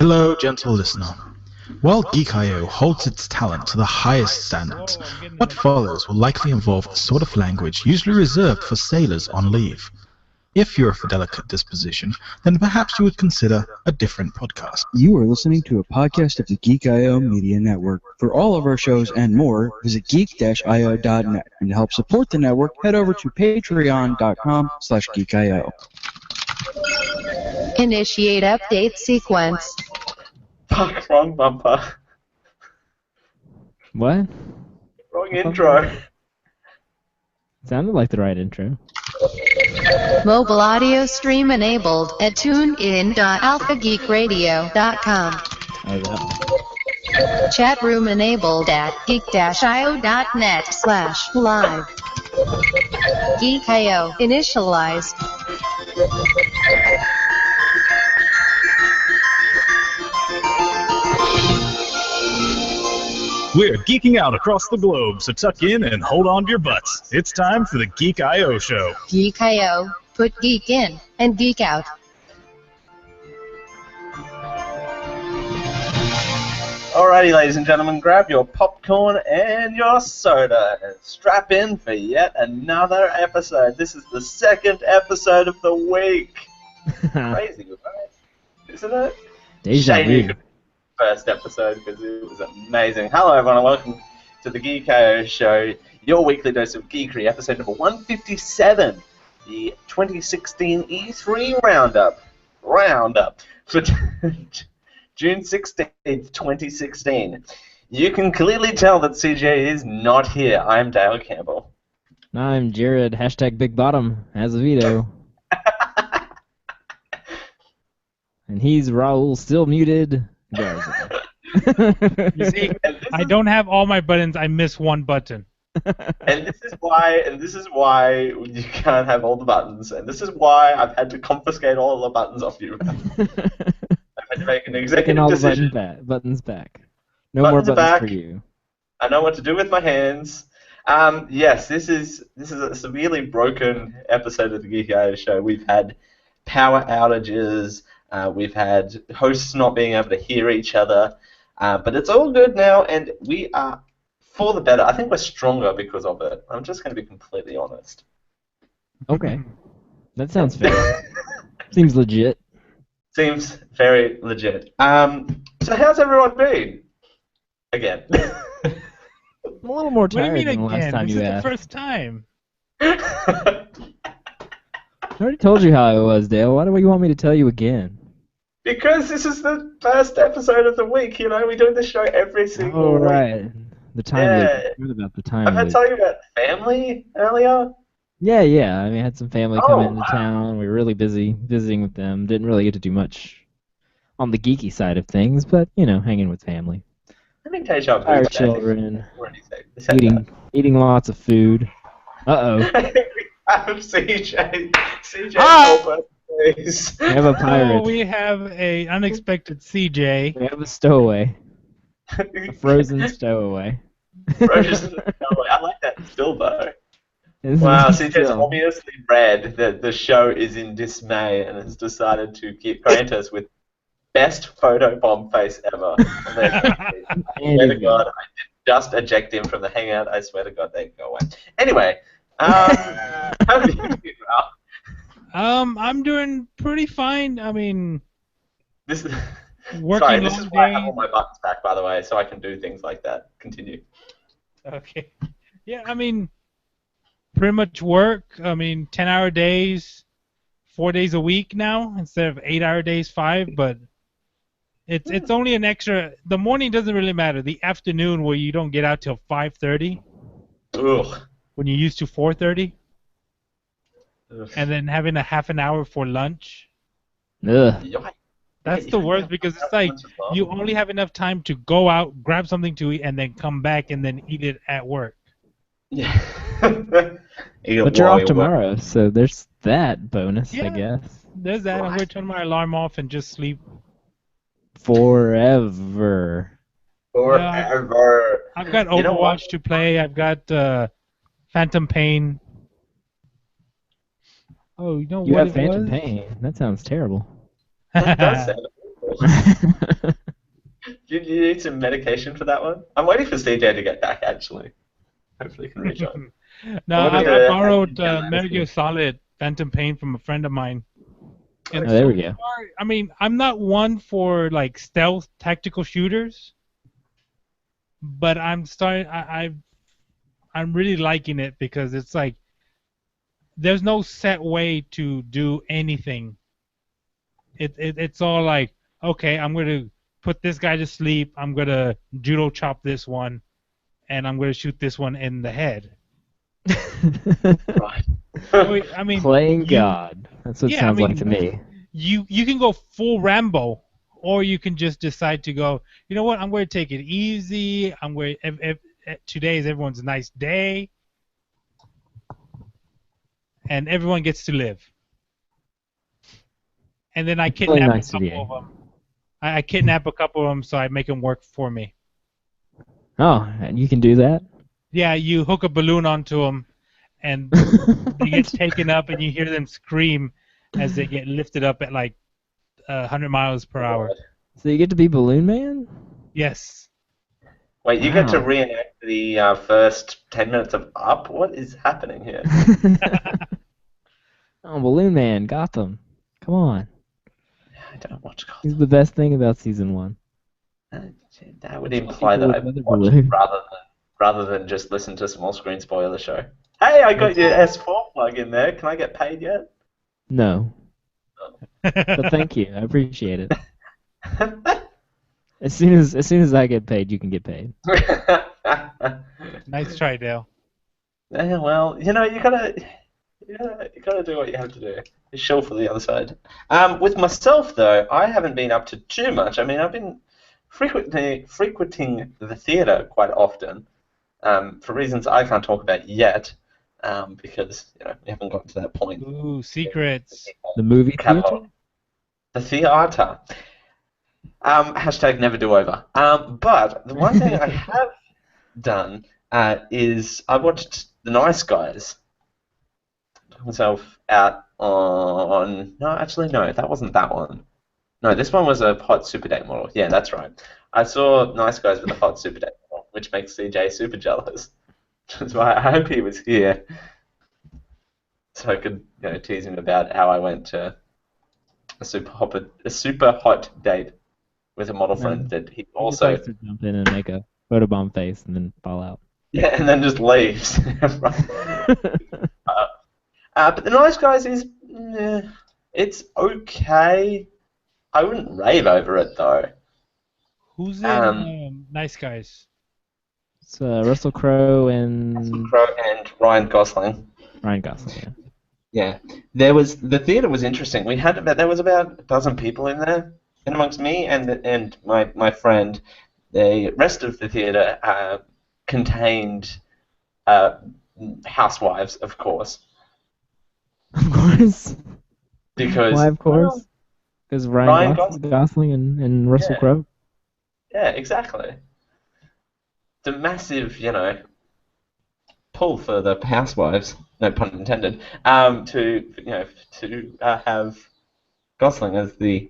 Hello, gentle listener. While Geek.io holds its talent to the highest standards, Whoa, I'm getting what an follows will likely involve the sort of language usually reserved for sailors on leave. If you're of a delicate disposition, then perhaps you would consider a different podcast. You are listening to a podcast of the Geek.io Media Network. For all of our shows and more, visit geek-io.net. And to help support the network, head over to patreon.com/geekio. Initiate update sequence. Fuck, wrong bumper. What? Wrong intro. Sounded like the right intro. Mobile audio stream enabled at tunein.alphageekradio.com. Oh, that. Chat room enabled at geek-io.net/live. Geek.io initialized. We're geeking out across the globe, so tuck in and hold on to your butts. It's time for the Geek.io show. Geek.io, put geek in and geek out. Alrighty, ladies and gentlemen, grab your popcorn and your soda and strap in for yet another episode. This is the second episode of the week. Crazy, right? Isn't it? Deja Shady vu. first episode because it was amazing. Hello, everyone, and welcome to the Geek.io show, your weekly dose of geekery, episode number 157, the 2016 E3 Roundup for June 16th, 2016. You can clearly tell that CJ is not here. I'm Dale Campbell. I'm Jared, hashtag Big Bottom, has a veto. And he's Raul, still muted. Garrison. You see, I don't have all my buttons. I miss one button. And this is why you can't have all the buttons, and this is why I've had to confiscate all the buttons off you. I've had to make an Taking executive all the decision. buttons back. No Buttons more are buttons back. for you. I know what to do with my hands. Yes, this is a severely broken episode of the Geek.io show. We've had power outages. We've had hosts not being able to hear each other. But it's all good now, and we are for the better. I think we're stronger because of it. I'm just going to be completely honest. Okay. That sounds fair. Seems legit. Seems very legit. So how's everyone been? Again. I'm a little more What do you tired mean than the last again? time This you is the asked. first time. I already told you how I was, Dale. Why do you want me to tell you again? Because this is the first episode of the week, you know, we do this show every single Oh, week. right. The time Yeah. loop. I forgot about the time I've had loop. to tell you about family earlier. Yeah. I mean, I had some family come Oh, into wow. town. We were really busy visiting with them. Didn't really get to do much on the geeky side of things, but, hanging with family. Let me tell you about Our children, Already said eating lots of food. Uh-oh. that. We have CJ. CJ, Ah! help us, please. We have a pirate. Oh, we have a unexpected CJ. We have a stowaway. A frozen stowaway. Frozen. No, I like that still, though. Isn't Wow, it CJ's still? obviously read that the show is in dismay and has decided to grant us with best photobomb face ever. I And swear to he's God, gone. I did just eject him from the hangout. I swear to God, they can go away. Anyway, how have you been, Ralph? I'm doing pretty fine. I mean, This is, working sorry, this long is why I have day. all my buttons back, by the way, so I can do things like that. Continue. Okay. Yeah, I mean, pretty much work. I mean, 10-hour days, 4 days a week now instead of 8-hour days, 5. But it's only an extra. The morning doesn't really matter. The afternoon, where you don't get out till 5:30, Ugh. when you're used to 4:30, Ugh. and then having a half an hour for lunch. Ugh. Yikes. That's the worst because it's like you only have enough time to go out, grab something to eat, and then come back and then eat it at work. Yeah. But you're off tomorrow, so there's that bonus, I Yeah. guess. There's that. I'm going to turn my alarm off and just sleep. Forever. Forever. I've got You know what? Overwatch to play. I've got Phantom Pain. Oh, you know You what have it Phantom was? Pain. That sounds terrible. That does sound Do you need some medication for that one? I'm waiting for CJ to get back, actually. Hopefully he can rejoin. No, I wanted I to- borrowed Yeah, Metal Solid Phantom Pain from a friend of mine. And Oh, there we so go. far, I mean, I'm not one for like stealth tactical shooters, but I'm really liking it because it's like there's no set way to do anything. It's all like, okay, I'm gonna put this guy to sleep, I'm gonna judo chop this one, and I'm gonna shoot this one in the head. Right. I mean, Playing God. That's what it yeah, I sounds like mean, to me. you can go full Rambo, or you can just decide to go. You know what? I'm going to take it easy. I'm going. If today is everyone's nice day, and everyone gets to live. And then I Really kidnap nice a of couple you. of them. I kidnap a couple of them, so I make them work for me. Oh, and you can do that? Yeah, you hook a balloon onto them, and they get taken up, and you hear them scream as they get lifted up at like 100 miles per hour. So you get to be Balloon Man? Yes. Wait, you get to Wow. reenact the first 10 minutes of Up? What is happening here? Oh, Balloon Man, Gotham. Come on. I don't watch He's Gotham. the best thing about season 1. That would It's imply that people I with weather watched balloon. rather than just listen to small screen spoiler show. Hey, I got your S4 plug in there. Can I get paid yet? No. But thank you. I appreciate it. As soon as I get paid, you can get paid. Nice try, Dale. Yeah, well, you know, you gotta do what you have to do. You shill for the other side. With myself though, I haven't been up to too much. I mean, I've been frequenting the theatre quite often, for reasons I can't talk about yet, because we haven't gotten to that point. Ooh, secrets. The movie Catalog. theater? The theatre. Hashtag never do over. But the one thing I have done is I watched The Nice Guys. Took myself out on... No, actually, no, that wasn't that one. No, this one was a hot super date model. Yeah, that's right. I saw Nice Guys with a hot super date model, which makes CJ super jealous. That's why I hope he was here, so I could tease him about how I went to a super hot date with a model friend that he He just also likes to jump in and make a photobomb face and then fall out. and then just leaves. But The Nice Guys is it's okay. I wouldn't rave over it though. Who's in Nice Guys? It's Russell Crowe Russell and Crowe and Ryan Gosling. Ryan Gosling. Yeah, the theatre was interesting. There was about a dozen people in there, and amongst me and my friend, the rest of the theatre contained housewives, of course, Of course. because Why, of course? Because Ryan Gosling. Gosling and Russell Yeah. Crowe. Yeah, exactly. The massive, pull for the housewives, no pun intended, to have Gosling as the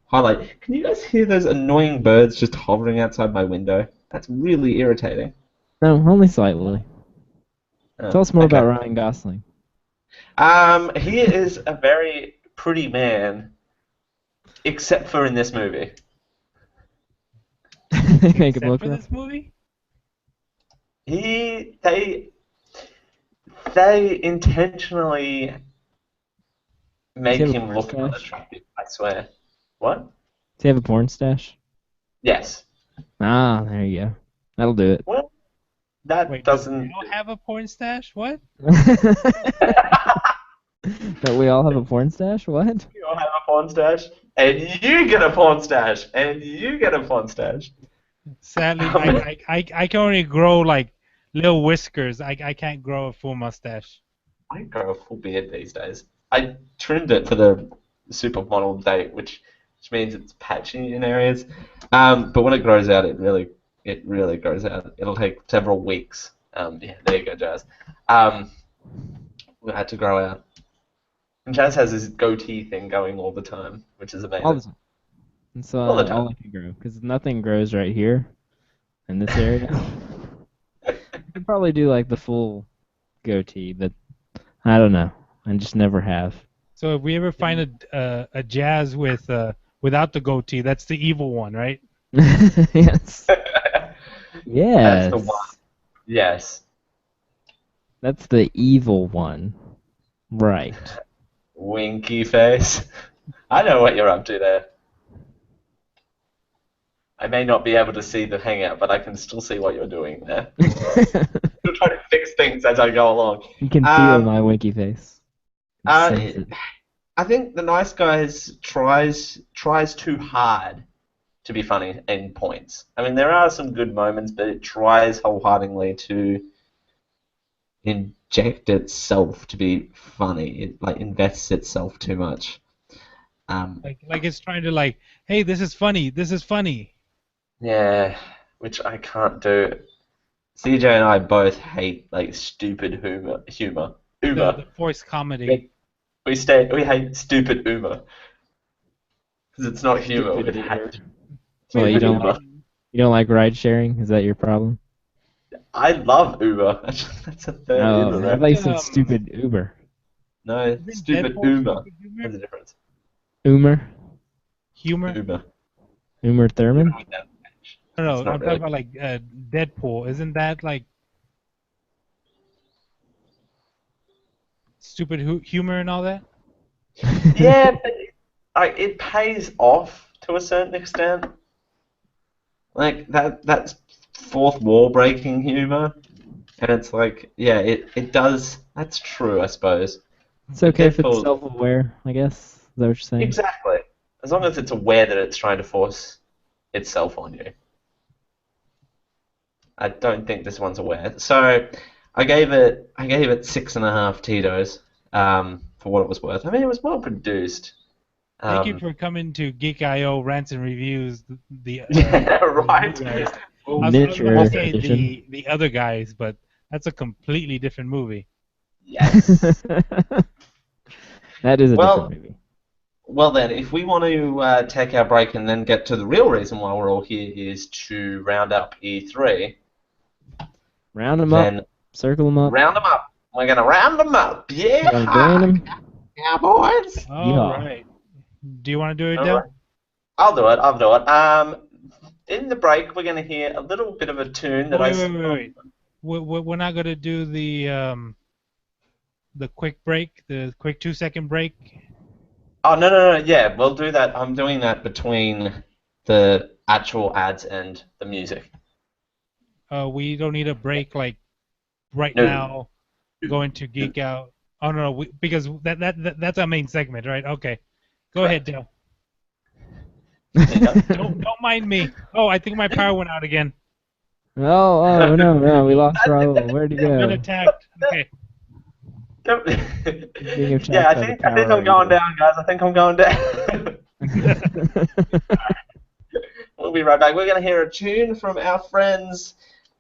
highlight. Can you guys hear those annoying birds just hovering outside my window? That's really irritating. No, only slightly. Oh, Tell us more okay. about Ryan Gosling. He is a very pretty man, except for in this movie. Make him Except look for rough. this movie? They intentionally make Does he have a him porn look stash? unattractive, I swear. What? Does he have a porn stash? Yes. Ah, there you go. That'll do it. Well, that Wait, doesn't... does Dale have a porn stash? What? That we all have a porn stash? What? You all have a porn stash, and you get a porn stash, and you get a porn stash. Sadly, I can only grow like little whiskers. I can't grow a full mustache. I grow a full beard these days. I trimmed it for the supermodel date, which means it's patchy in areas. But when it grows out, it really grows out. It'll take several weeks. Yeah, there you go, Jazz. We had to grow out. And Jazz has this goatee thing going all the time, which is amazing. All the time. It's All the time. all I can grow, because nothing grows right here in this area. I could probably do like the full goatee, but I don't know. I just never have. So if we ever find a jazz with without the goatee, that's the evil one, right? Yes. That's Yes. the one. Yes. That's the evil one. Right. Winky face. I know what you're up to there. I may not be able to see the hangout, but I can still see what you're doing there. I'm trying to fix things as I go along. You can feel my winky face. You can sense it. I think the Nice Guys tries too hard to be funny in points. I mean, there are some good moments, but it tries wholeheartedly to inject itself to be funny. It like invests itself too much. Like it's trying to like, hey, this is funny. This is funny. Yeah, which I can't do. CJ and I both hate like stupid humor. The forced comedy. We hate stupid humor because it's not humor. Stupid We humor. hate Well, you stupid don't like ride sharing? Is that your problem? I love Uber. That's a third Oh, Uber. I thought you said stupid Uber. No, Isn't stupid Deadpool Uber. stupid humor? There's a difference. Umer? Humor? Uber. Umer Thurman? No, It's not I'm really. talking about like Deadpool. Isn't that like stupid humor and all that? Yeah, but it pays off to a certain extent. Like that's fourth wall breaking humor, and it's like, yeah, it does. That's true, I suppose. It's okay if it's Deadpool- self-aware, I guess. Is that what you're saying? Exactly. As long as it's aware that it's trying to force itself on you. I don't think this one's aware. So I gave it 6.5 Tito's for what it was worth. I mean, it was well produced. Thank you for coming to Geek.io Rants and Reviews. Yeah, right. the guys. I Well, was miniature going to say edition. the other guys, but that's a completely different movie. Yes. That is a Well- different movie. Well then, if we want to take our break and then get to the real reason why we're all here is to round up E3, Round them up. then Circle them up. round them up. We're going to round them up. You wanna Yeah, join 'em? Cowboys. All Yeah. right. Do you want to do it, All Dale? right. I'll do it. In the break, we're going to hear a little bit of a tune that Wait. We're not going to do the quick break, the quick 2-second break. Oh, no. Yeah, we'll do that. I'm doing that between the actual ads and the music. We don't need a break like right No. now. Going to Geek Out. Oh no, because that's our main segment, right? Okay, go ahead, Dale. Don't mind me. Oh, I think my power went out again. Oh, no, we lost Raul. Where'd he Been go? attacked. Okay. Being attacked Yeah, I by the think Power I'm going Ranger. down, guys. I think I'm going down. We'll be right back. We're going to hear a tune from our friends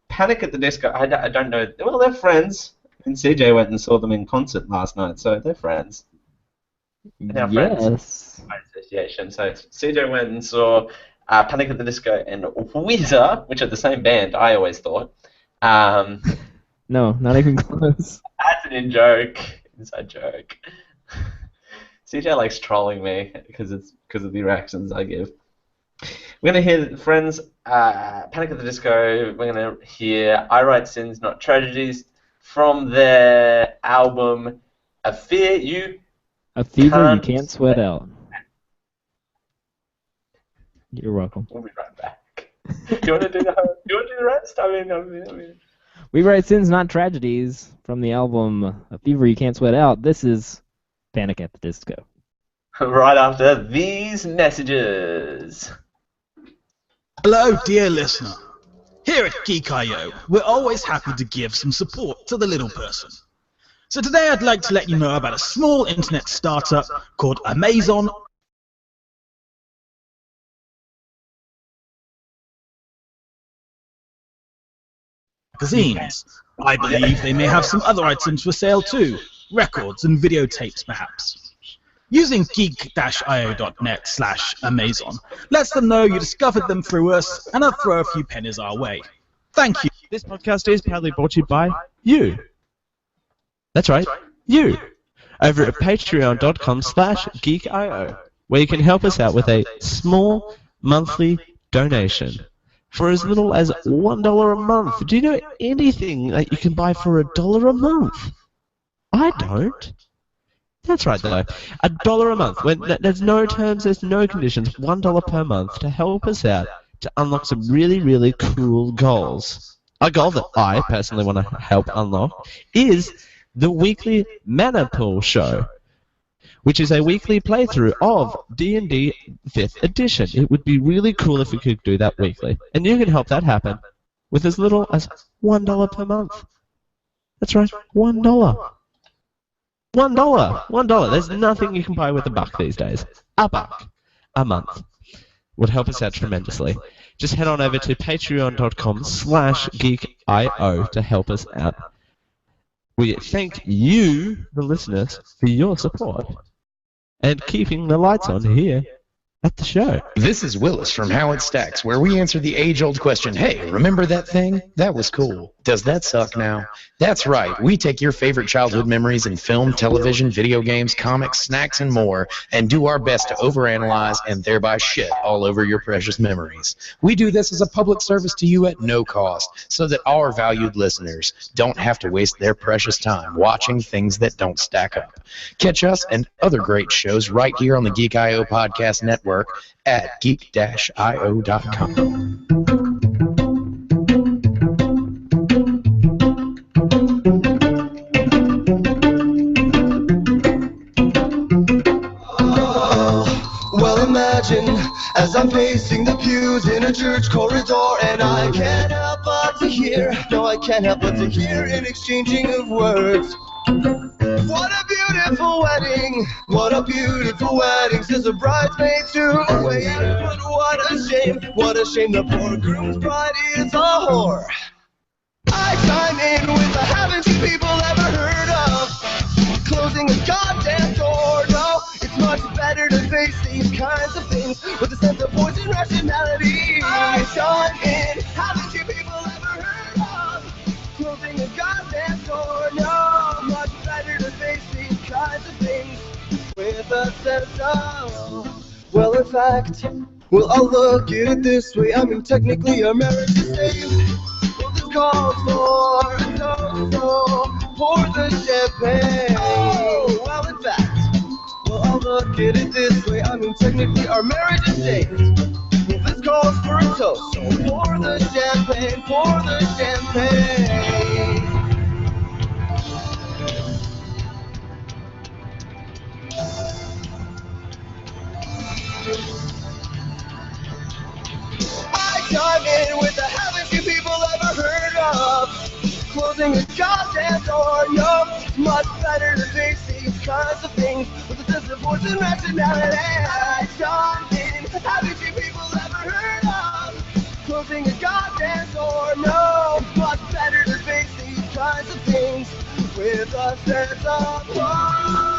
Panic at the Disco. I don't know. Well, they're friends. And CJ went and saw them in concert last night, so they're friends. They're friends. Yes. By association. So CJ went and saw Panic at the Disco and Weezer, which are the same band, I always thought. No, not even close. That's an inside joke. CJ likes trolling me because of the reactions I give. We're gonna hear Friends, Panic at the Disco. We're gonna hear I Write Sins, Not Tragedies from their album A Fear You. A fever you Can't can't sweat out. You're welcome. We'll be right back. Do you want to do the rest? I mean. We Write Sins, Not Tragedies from the album A Fever You Can't Sweat Out. This is Panic at the Disco. Right after these messages. Hello, dear listener. Here at Geek.io, we're always happy to give some support to the little person. So today I'd like to let you know about a small internet startup called Amazon Magazines. I believe they may have some other items for sale too, records and videotapes perhaps. Using geek-io.net/Amazon lets them know you discovered them through us, and they'll throw a few pennies our way. Thank you. This podcast is proudly brought to you by you. That's right, you. Over at patreon.com/geekio, where you can help us out with a small monthly donation for as little as $1 a month. Do you know anything that you can buy for $1 a month? I don't. That's right, though. $1 a month. There's no terms, there's no conditions. $1 per month to help us out to unlock some really, really cool goals. A goal that I personally want to help unlock is the weekly Mana Pool Show, which is a weekly playthrough of D&D 5th edition. It would be really cool if we could do that weekly. And you can help that happen with as little as $1 per month. That's right, $1. $1. There's nothing you can buy with $1 these days. $1 a month would help us out tremendously. Just head on over to patreon.com/geekio to help us out. We thank you, the listeners, for your support and keeping the lights on here at the show. This is Willis from How It Stacks, where we answer the age-old question, hey, remember that thing? That was cool. Does that suck now? That's right. We take your favorite childhood memories in film, television, video games, comics, snacks, and more, and do our best to overanalyze and thereby shit all over your precious memories. We do this as a public service to you at no cost, so that our valued listeners don't have to waste their precious time watching things that don't stack up. Catch us and other great shows right here on the Geek.io podcast network at geek-io.com. Well, imagine as I'm pacing the pews in a church corridor, and I can't help but to hear, no, I can't help but to hear an exchanging of words. What a beautiful wedding, what a beautiful wedding, says a bridesmaid to a waiter. But what a shame, the poor groom's bride is a whore. I chime in with the haven't you people ever heard of closing a goddamn door? No, it's much better to face these kinds of things with a sense of voice and rationality. I chime in, haven't you people ever heard of closing a goddamn door? No, much better to face these kinds of things with a sense of, well, in fact, well, I'll look at it this way. I mean, technically, our marriage is safe. Well, this calls for a toast, so pour the champagne. Oh, well, in fact, well, I'll look at it this way. I mean, technically, our marriage is safe. Well, this calls for a toast, so pour the champagne, pour the champagne. I chime in with the haven't you people ever heard of closing a goddamn door? No, it's much better to face these kinds of things with a sense of voice and rationality. I chime in, haven't you people ever heard of closing a goddamn door? No, it's much better to face these kinds of things with a sense of voice and rationality.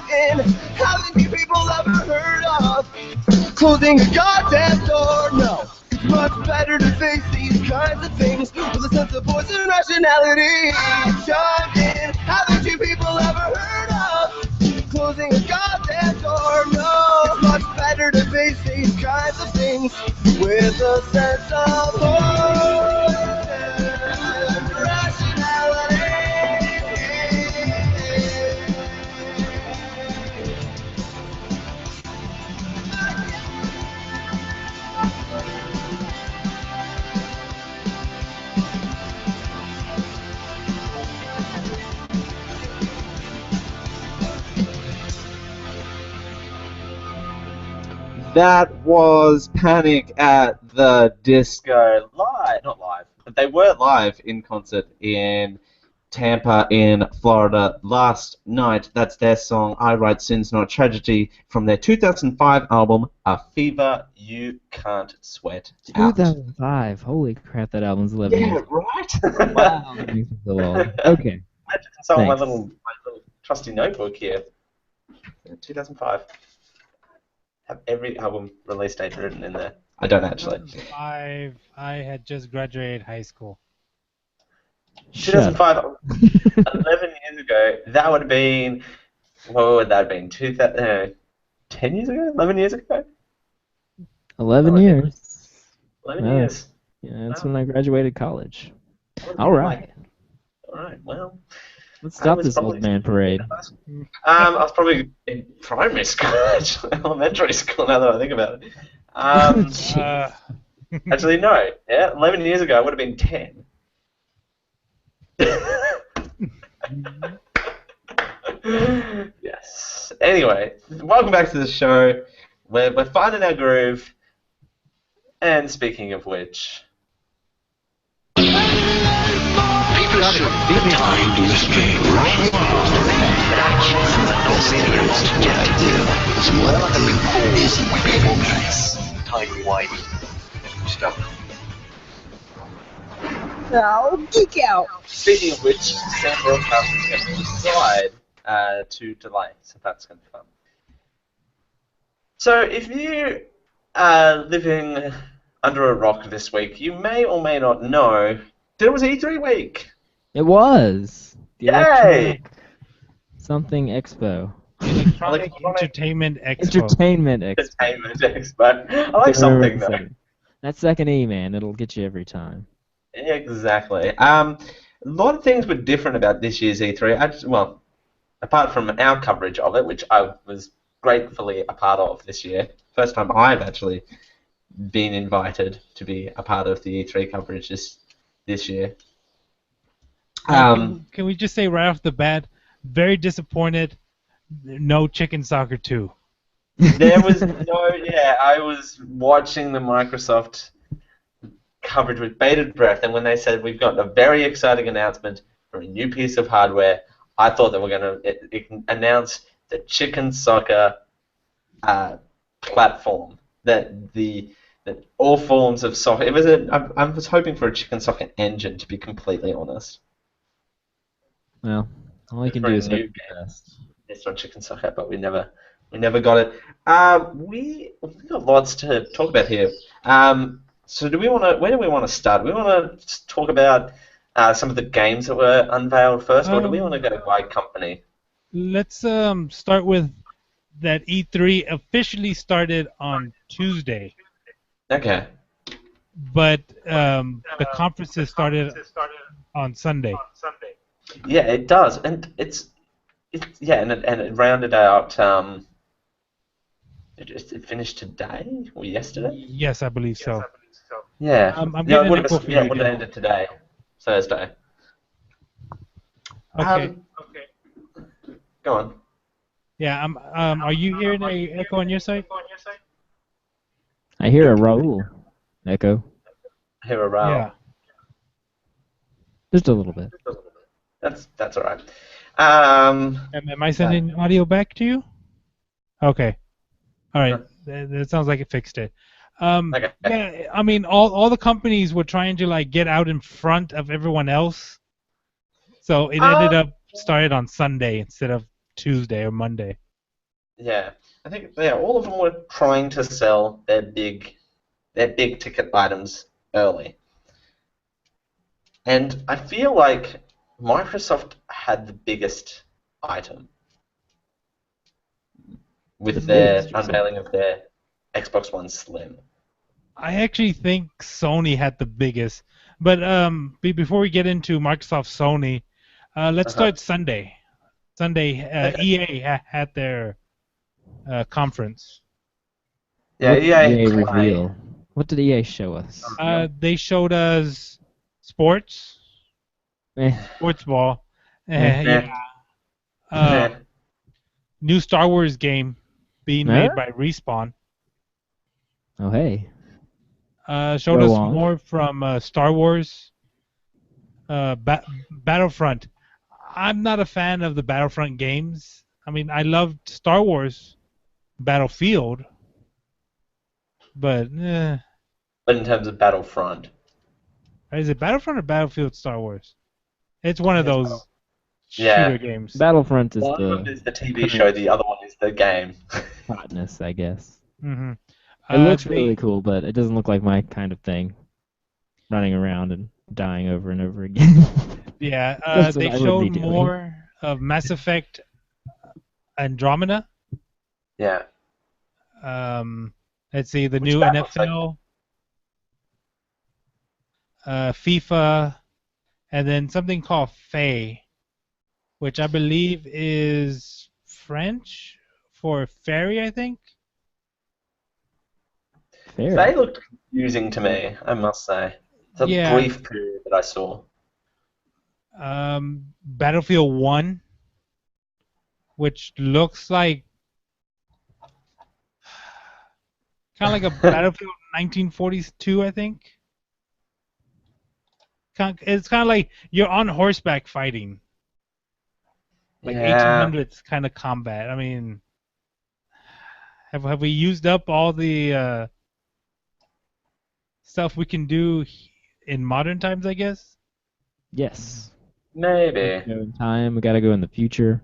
In. Haven't you people ever heard of closing a goddamn door? No, it's much better to face these kinds of things with a sense of voice and rationality. Chime in. Haven't you people ever heard of closing a goddamn door? No, it's much better to face these kinds of things with a sense of voice and rationality. That was Panic at the Disco Live, not live. They were live. live in concert in Tampa in Florida last night. That's their song, I Write Sins Not Tragedy, from their 2005 album, A Fever You Can't Sweat Out. 2005. Holy crap, that album's 11 Yeah, years. right? Wow, that makes me feel old. Okay. I had to consult my Thanks. little trusty notebook here. 2005. Have every album release date written in there. I don't actually. 2005. I had just graduated high school. 2005, 11 years ago, that would have been, what would that have been, 10 years ago? 11 years ago? 11 years. 11 years. Yeah, that's when I graduated college. What All was it right. like? All right, well. Let's stop this old man parade. I was probably in primary school, actually, elementary school, now that I think about it. Actually, no. Yeah, 11 years ago, I would have been 10. Yes. Anyway, welcome back to the show. We're finding our groove. And speaking of which, People should be time to escape. Stuff. Now, geek out. Speaking of which, Sam Broadcast is going to decide to delay, so that's going to be fun. So if you are living under a rock this week, you may or may not know that it was E3 week. It was. The Yay! Electronic Something Expo. Electronic Entertainment Expo. Entertainment Expo. Entertainment Expo. I like something, though. That second E, man. It'll get you every time. Exactly. A lot of things were different about this year's E3. Well, apart from our coverage of it, which I was gratefully a part of this year. First time I've actually been invited to be a part of the E3 coverage this year. Can we just say right off the bat, very disappointed, no Chicken Soccer 2. There was I was watching the Microsoft coverage with bated breath, and when they said we've got a very exciting announcement for a new piece of hardware, I thought they were going to announce the Chicken Soccer platform. That all forms of soccer. It was I was hoping for a Chicken Soccer engine, to be completely honest. Well, all you can do is hope for the best. It's not Chicken Soccer, but we never got it. We've got lots to talk about here. So where do we want to start? Do we want to talk about some of the games that were unveiled first, or do we want to go by company? Let's start with that E3 officially started on Tuesday. Okay. But the conferences started on Sunday. Yeah, it does, and it rounded out. It finished today or yesterday? Yes, I believe so. Yeah. I'm No, getting an info for you it would have again. ended today, Thursday. Okay. Go on. Yeah. Are you hearing a echo on your side? I hear a Raul echo. I hear a row. Yeah. Just a little bit. That's all right. Am I sending audio back to you? Okay. All right. That sounds like it fixed it. Okay. Yeah, I mean, all the companies were trying to get out in front of everyone else, so it ended up started on Sunday instead of Tuesday or Monday. Yeah, I think all of them were trying to sell their big ticket items early, and I feel like Microsoft had the biggest item with their unveiling of their Xbox One Slim. I actually think Sony had the biggest, but before we get into Microsoft Sony, let's start Sunday. Sunday, EA had their conference. Yeah, EA reveal. What did EA show us? They showed us sports, sports ball, new Star Wars game being made by Respawn. Oh, hey. Showed us more from Star Wars Battlefront. I'm not a fan of the Battlefront games. I mean, I loved Star Wars Battlefield, but But in terms of Battlefront, is it Battlefront or Battlefield Star Wars? It's one of those yeah. shooter games. Battlefront is One of them the is the TV show, the other one is the game. hotness, I guess. Mm-hmm. It looks really cool, but it doesn't look like my kind of thing. Running around and dying over and over again. Yeah, That's what they I would showed be doing. more of Mass Effect Andromeda. Yeah. Let's see, the Which new that looks like- NFL, FIFA, and then something called Faye, which I believe is French for fairy, I think. Fair. They looked confusing to me, I must say. It's a Yeah. brief period that I saw. Battlefield 1, which looks like kind of like a Battlefield 1942, I think. It's kind of like you're on horseback fighting, like Yeah. 1800s kind of combat. I mean, have we used up all the stuff we can do in modern times? I guess. Yes. Maybe. Go in time. We gotta go in the future.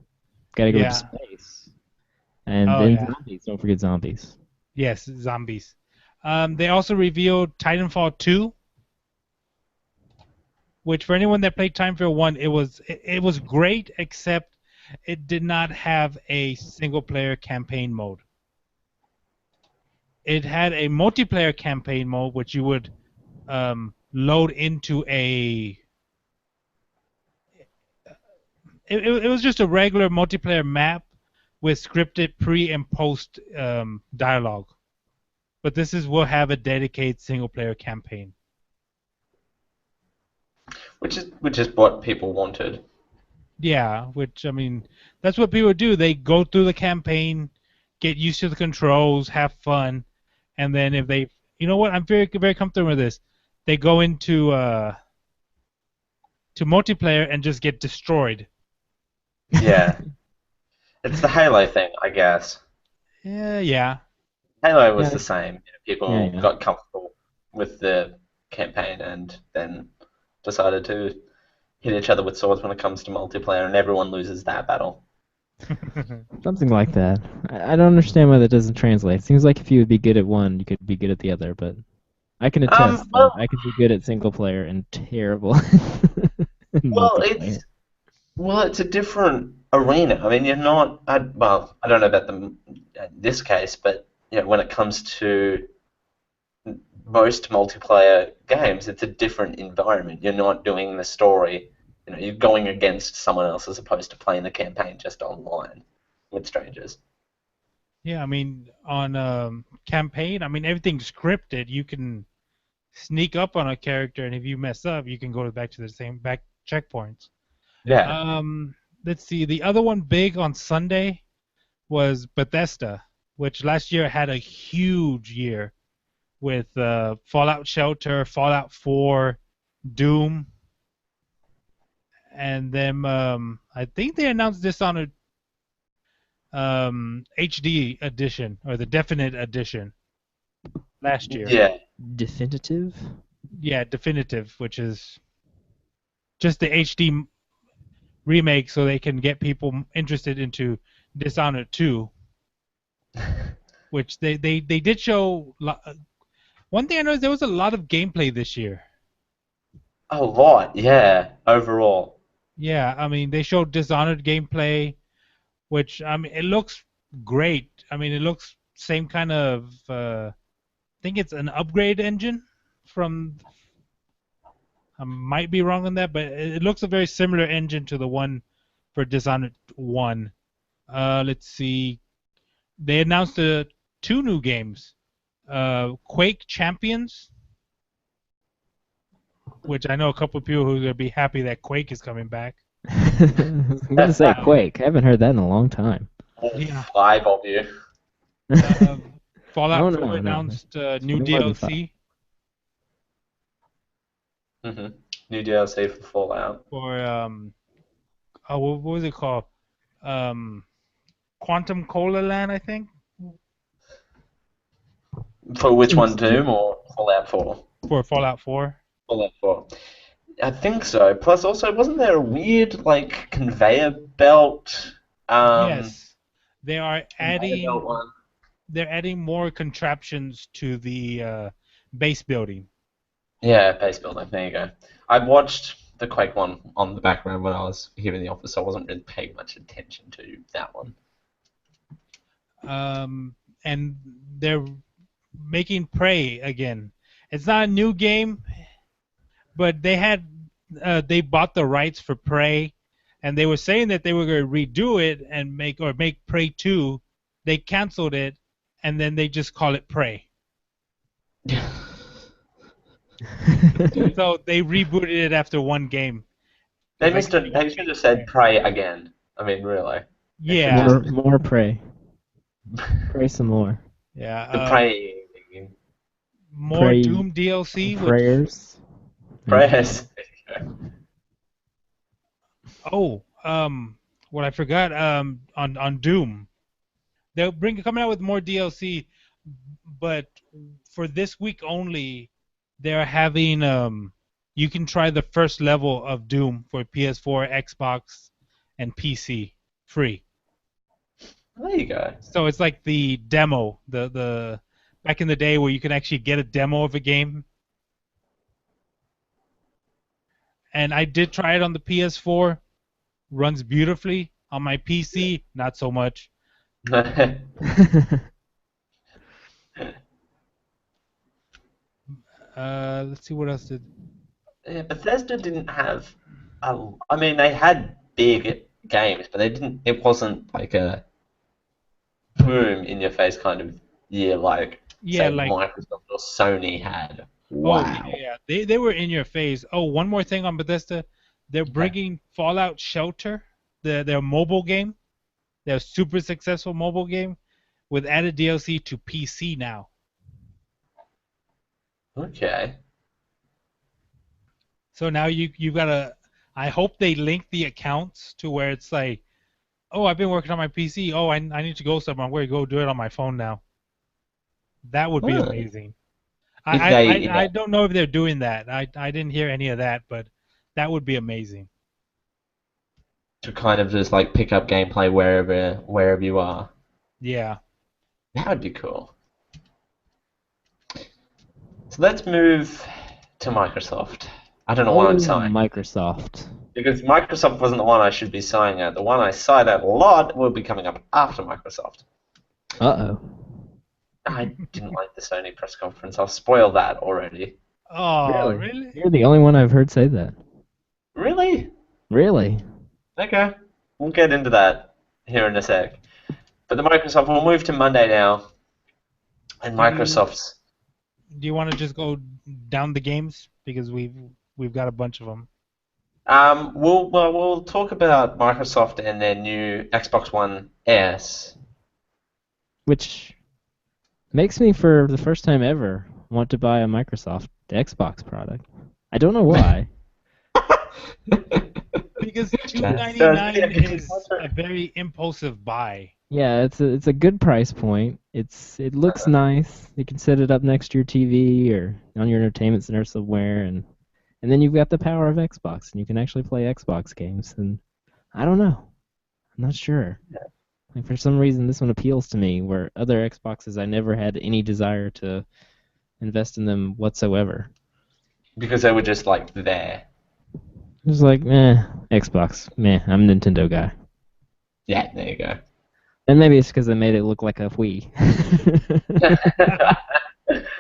Gotta go Yeah. to space. And Oh, then yeah. zombies. Don't forget zombies. Yes, zombies. They also revealed Titanfall 2, which for anyone that played Titanfall 1, it was great, except it did not have a single-player campaign mode. It had a multiplayer campaign mode, which you would load into a... It was just a regular multiplayer map with scripted pre- and post dialogue. But will have a dedicated single-player campaign. Which is what people wanted. Yeah, which, I mean, that's what people do. They go through the campaign, get used to the controls, have fun, and then if they... You know what? I'm very, very comfortable with this. They go into to multiplayer and just get destroyed. Yeah. It's the Halo thing, I guess. Yeah. Halo was Yeah. the same. People Yeah. got comfortable with the campaign and then decided to hit each other with swords when it comes to multiplayer, and everyone loses that battle. Something like that. I don't understand why that doesn't translate. Seems like if you would be good at one, you could be good at the other, but I can attest well- that I could be good at single player and terrible in Well, multiplayer. it's a different arena. I mean, you're not. I don't know about this case, but when it comes to most multiplayer games, it's a different environment. You're not doing the story. You're going against someone else as opposed to playing the campaign just online with strangers. Yeah, I mean, on campaign, I mean, everything's scripted. You can sneak up on a character, and if you mess up, you can go back to the same back checkpoints. Yeah. Let's see. The other one big on Sunday was Bethesda, which last year had a huge year with Fallout Shelter, Fallout 4, Doom, and then I think they announced Dishonored HD edition or the Definite edition last year. Yeah. Definitive? Yeah, Definitive, which is just the HD remake so they can get people interested into Dishonored 2, which they did show. One thing I know is there was a lot of gameplay this year. A lot, yeah, overall. Yeah, I mean, they showed Dishonored gameplay, which, I mean, it looks great. I mean, it looks same kind of, I think it's an upgrade engine from, I might be wrong on that, but it looks a very similar engine to the one for Dishonored 1. Let's see. They announced two new games. Quake Champions, which I know a couple of people who are going to be happy that Quake is coming back. I'm going to say Quake. I haven't heard that in a long time. Yeah. 5 of you. Fallout No, 4 no. announced new No more than DLC New DLC for Fallout. for what was it called? Quantum Cola Land, I think. For which one, Doom or Fallout 4? For Fallout 4. Fallout 4. I think so. Plus, also, wasn't there a weird, like, conveyor belt? Yes, they are Conveyor belt adding. one. They're adding more contraptions to the base building. Yeah, base building. There you go. I watched the Quake one on the background when I was here in the office, so I wasn't really paying much attention to that one. And they're making Prey again. It's not a new game, but they bought the rights for Prey, and they were saying that they were going to redo it and make Prey 2. They canceled it, and then they just call it Prey. So they rebooted it after one game. They should have said Prey again. I mean, really. Yeah. More Prey. Pray some more. Yeah. The Prey. More Pray- Doom DLC. Prayers. Prayers. Oh, what I forgot. On Doom, they'll coming out with more DLC, but for this week only, they're having you can try the first level of Doom for PS4, Xbox, and PC free. There you go. So it's like the demo, the back in the day where you can actually get a demo of a game. And I did try it on the PS4. Runs beautifully. On my PC, not so much. Let's see what else did. Yeah, Bethesda didn't have. I mean, they had big games, but they didn't. It wasn't like a boom in your face kind of year like say Microsoft or Sony had. Wow. Oh, yeah. They were in your face. Oh, one more thing on Bethesda. They're bringing Fallout Shelter, their mobile game, their super successful mobile game, with added DLC to PC now. Okay. So now you gotta. I hope they link the accounts to where it's like, oh, I've been working on my PC. Oh, I need to go somewhere. I'm going to go do it on my phone now. That would be amazing. I don't know if they're doing that. I didn't hear any of that, but that would be amazing. To kind of just like pick up gameplay wherever you are. Yeah. That would be cool. So let's move to Microsoft. I don't know why I'm sighing. Microsoft. Because Microsoft wasn't the one I should be sighing at. The one I sighed at a lot will be coming up after Microsoft. Uh-oh. I didn't like the Sony press conference. I'll spoil that already. Oh, really? You're the only one I've heard say that. Really? Really? Okay. We'll get into that here in a sec. But the Microsoft, we'll move to Monday now. And Microsoft's... Do you want to just go down the games? Because we've got a bunch of them. We'll talk about Microsoft and their new Xbox One S. Which makes me, for the first time ever, want to buy a Microsoft Xbox product. I don't know why. Because $299 is a very impulsive buy. Yeah, it's a good price point. It looks nice. You can set it up next to your TV or on your entertainment center somewhere, and then you've got the power of Xbox, and you can actually play Xbox games. And I don't know. I'm not sure. Like, for some reason, this one appeals to me, where other Xboxes, I never had any desire to invest in them whatsoever. Because they were just, like, there. It was like, Xbox. I'm a Nintendo guy. Yeah, there you go. And maybe it's because they made it look like a Wii.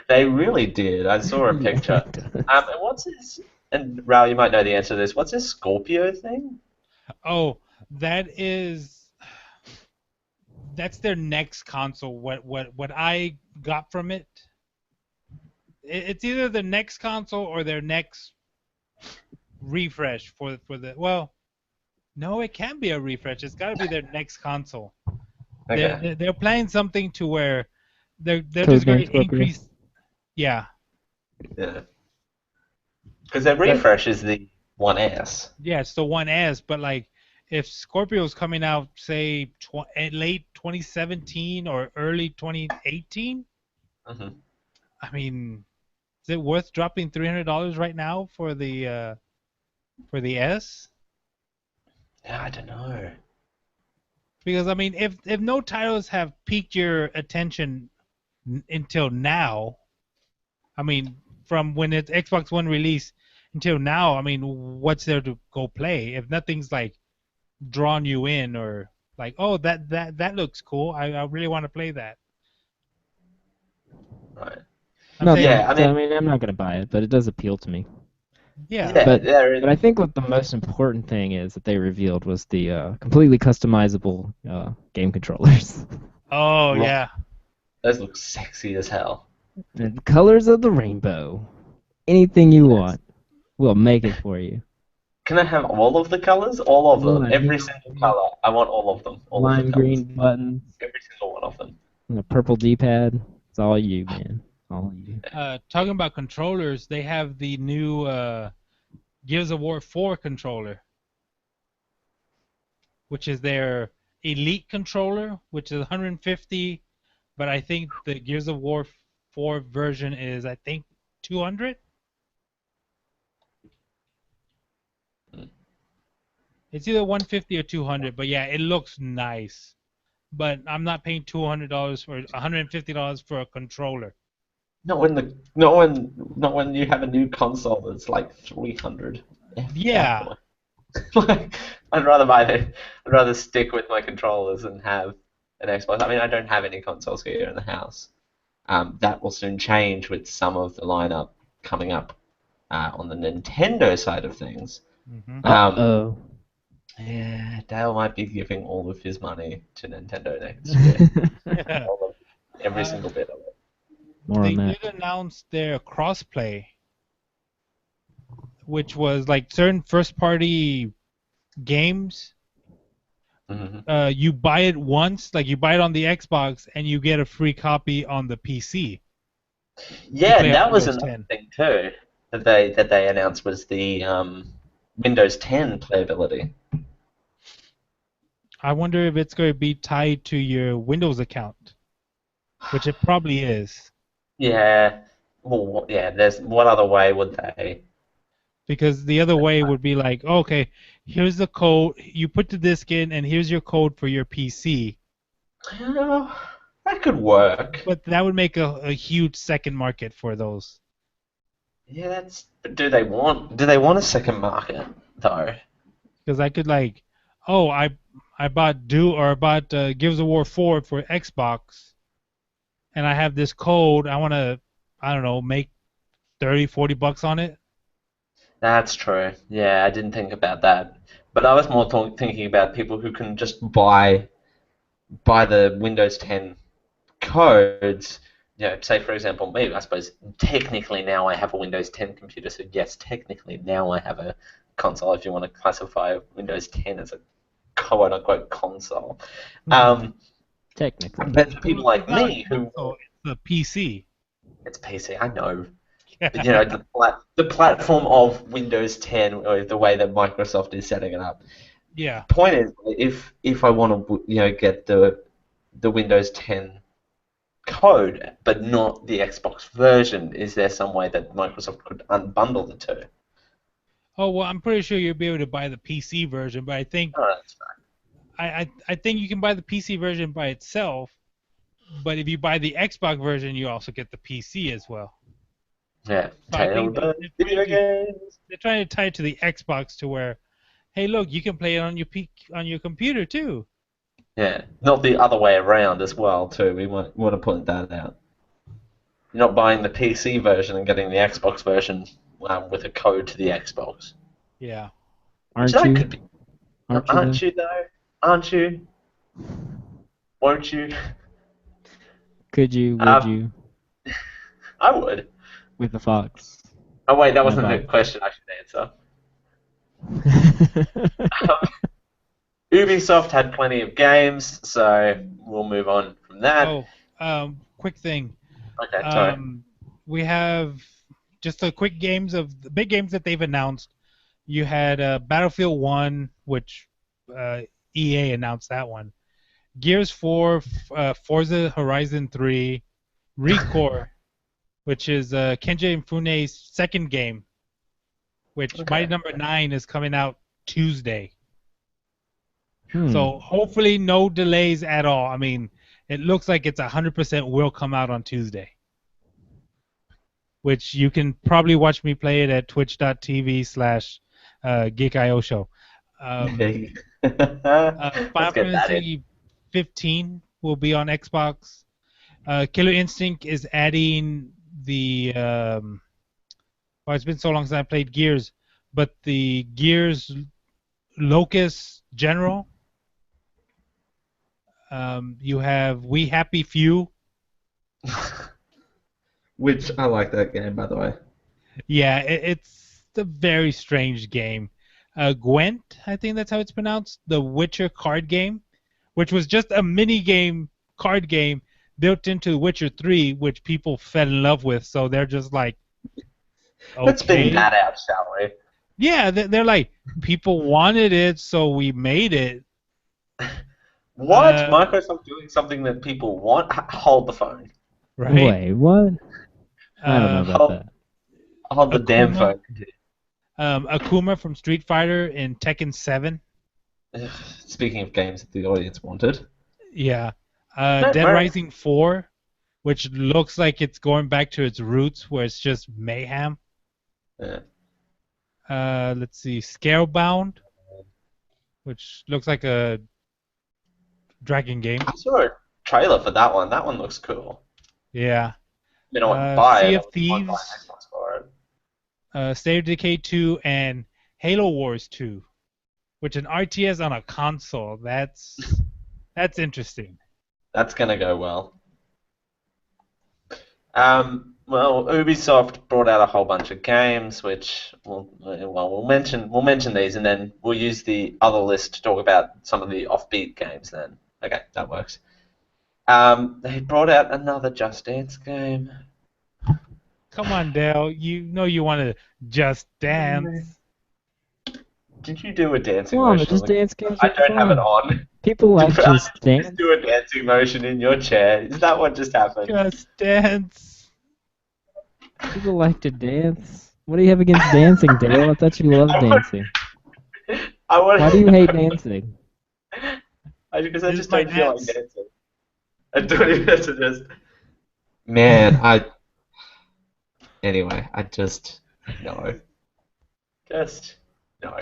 They really did. I saw a picture. And what's this? And Raul, you might know the answer to this. What's this Scorpio thing? Oh, that's their next console. What I got from it? It's either the next console or their next refresh for the. Well, no, it can't be a refresh. It's got to be their next console. Okay. They're planning something to where they're just going to increase. Yeah. Yeah. Because their refresh is the 1S. Yeah, it's the 1S, but like if Scorpio's coming out, say, late 2017 or early 2018, Mm-hmm. I mean, is it worth dropping $300 right now for the S? Yeah, I don't know. Because I mean, if no titles have piqued your attention until now, I mean, from when it's Xbox One release until now, I mean, what's there to go play? If nothing's like drawn you in or like, oh, that looks cool. I really want to play that. Right. I mean, I'm not gonna buy it, but it does appeal to me. Yeah. But I think what the most important thing is that they revealed was the completely customizable game controllers. Oh yeah. Those look sexy as hell. The colors of the rainbow. Anything you want, we'll make it for you. Can I have all of the colors? All of them. Lime Every single color. I want all of them. All of Lime the colors. green buttons, Every single one of them. and a purple D-pad. It's all you, man. All you. Talking about controllers, they have the new Gears of War 4 controller, which is their elite controller, which is 150, but I think the Gears of War 4 version is, I think, 200. It's either 150 or 200, but yeah, it looks nice. But I'm not paying $200 or $150 for a controller. Not when you have a new console that's like 300. Yeah. Like, I'd rather stick with my controllers and have an Xbox. I mean, I don't have any consoles here in the house. That will soon change with some of the lineup coming up on the Nintendo side of things. Uh-oh. Yeah, Dale might be giving all of his money to Nintendo next year. Every single bit of it. They did announce their crossplay, which was like certain first-party games. You buy it once, like you buy it on the Xbox, and you get a free copy on the PC. Yeah, that was another thing too that they announced was the Windows 10 playability. I wonder if it's going to be tied to your Windows account, which it probably is. Yeah. Well, yeah. What other way would they? Because the other way would be like, okay, here's the code. You put the disc in, and here's your code for your PC. That could work. But that would make a huge second market for those. Yeah, that's. But do they want a second market though? Because I could like, oh, I bought Gears of War 4 for Xbox, and I have this code. I want to, I don't know, make $30-$40 on it. That's true. Yeah, I didn't think about that. But I was more thinking about people who can just buy the Windows 10 codes. You know, say for example, maybe I suppose technically now I have a Windows 10 computer, so yes, technically now I have a console. If you want to classify Windows 10 as a quote-unquote console. Technically. But people like me who... It's a PC. It's PC, I know. But, you know, the platform of Windows 10, or the way that Microsoft is setting it up. Yeah. Point is, if I want to, get the Windows 10 code, but not the Xbox version, is there some way that Microsoft could unbundle the two? Oh well, I'm pretty sure you'll be able to buy the PC version, but I think that's fine. I think you can buy the PC version by itself, but if you buy the Xbox version, you also get the PC as well. Yeah. So I think they're trying to tie it to the Xbox to where, hey, look, you can play it on your computer too. Yeah, not the other way around as well too. We want to point that out. You're not buying the PC version and getting the Xbox version with a code to the Xbox. Yeah. Aren't you? Could be. Aren't you though? Aren't you? Won't you? Could you? Would you? I would. With the Fox. Oh wait, that wasn't the question I should answer. Ubisoft had plenty of games, so we'll move on from that. Oh, quick thing. Okay, sorry. We have just the quick games of the big games that they've announced. You had Battlefield 1, which EA announced that one. Gears 4, Forza Horizon 3, Recore, which is Kenji Infune's second game, which Mighty Number 9 is coming out Tuesday. So hopefully no delays at all. I mean, it looks like it's 100% will come out on Tuesday. Which you can probably watch me play it at twitch.tv/GeekIO show. Final Fantasy 15 will be on Xbox. Killer Instinct is adding the well, it's been so long since I played Gears, but the Gears Locust General. You have We Happy Few. Which I like that game, by the way. Yeah, it's a very strange game. Gwent, I think that's how it's pronounced, the Witcher card game, which was just a mini game, card game, built into Witcher 3, which people fell in love with, so they're just like, okay. Let's spin that out, shall we? Yeah, they're like, people wanted it, so we made it. What? Microsoft doing something that people want? Hold the phone. Right? Wait, what? I don't know about that. Hold the damn phone. Akuma from Street Fighter in Tekken 7. Speaking of games that the audience wanted. Yeah. Dead Rising 4, which looks like it's going back to its roots where it's just mayhem. Yeah. Let's see. Scalebound, which looks like a dragon game. I saw a trailer for that one. That one looks cool. Yeah. You know what? Buy Sea it. of Thieves, Xbox for it. State of Decay 2, and Halo Wars 2, which an RTS on a console. That's interesting. That's gonna go well. Well, Ubisoft brought out a whole bunch of games, which we'll mention these, and then we'll use the other list to talk about some of the offbeat games. Then, okay, that works. They brought out another Just Dance game. Come on, Dale. You know you want to just dance. Did you do a dancing Come on, motion? Just Dance games I are don't have fun. it on. People like Just Dance. Just do a dancing motion in your chair. Is that what just happened? Just dance. People like to dance. What do you have against dancing, Dale? I thought you loved dancing. Why do you hate dancing? Because I just don't feel like dancing. I don't even have to just... Man, Anyway, I just... No. Just... No.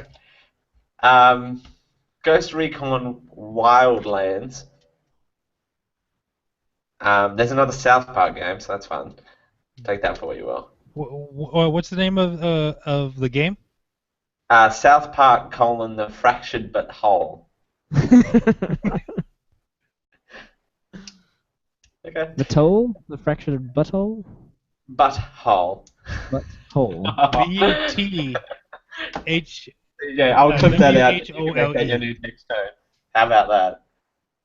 Ghost Recon Wildlands. There's another South Park game, so that's fun. Take that for what you will. What's the name of the game? South Park: The Fractured But Whole. Okay. The toe? The fractured butthole? Butthole. Butthole. B-U-T-H. Yeah, I'll clip that out. You can W-H-O-L-E. make that your new next tone. How about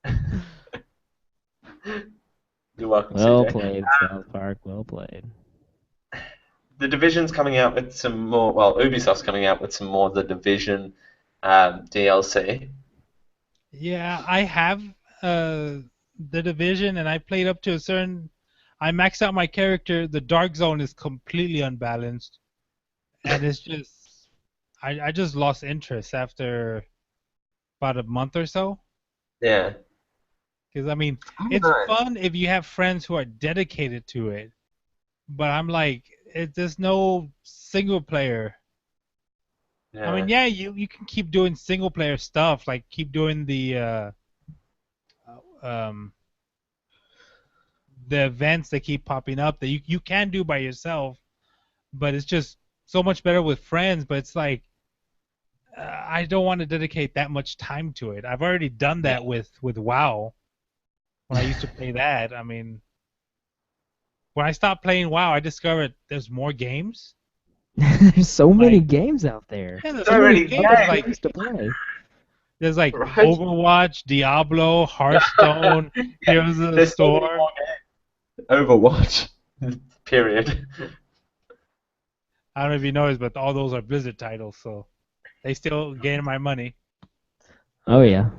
that? You're welcome, Well CJ. played, South Park. Well played. The Division's coming out with some more. Well, Ubisoft's coming out with some more of the Division DLC. Yeah, I have the Division, and I played up to a certain. I maxed out my character. The Dark Zone is completely unbalanced, and it's just. I just lost interest after about a month or so. Yeah. Because, I mean, it's fun if you have friends who are dedicated to it. But I'm like, there's no single player. Yeah. I mean, yeah, you can keep doing single player stuff, like keep doing the events that keep popping up that you can do by yourself, but it's just so much better with friends. But it's like, I don't want to dedicate that much time to it. I've already done that with WoW when I used to play that. I mean, when I stopped playing WoW, I discovered there's more games. There's so many games out there. Yeah, there's So so many many games. Games to play. There's like Right? Overwatch, Diablo, Hearthstone, Heroes of the There's so many Storm. more games. Overwatch. Period. I don't know if you noticed, but all those are Blizzard titles, so they still gain my money. Oh yeah.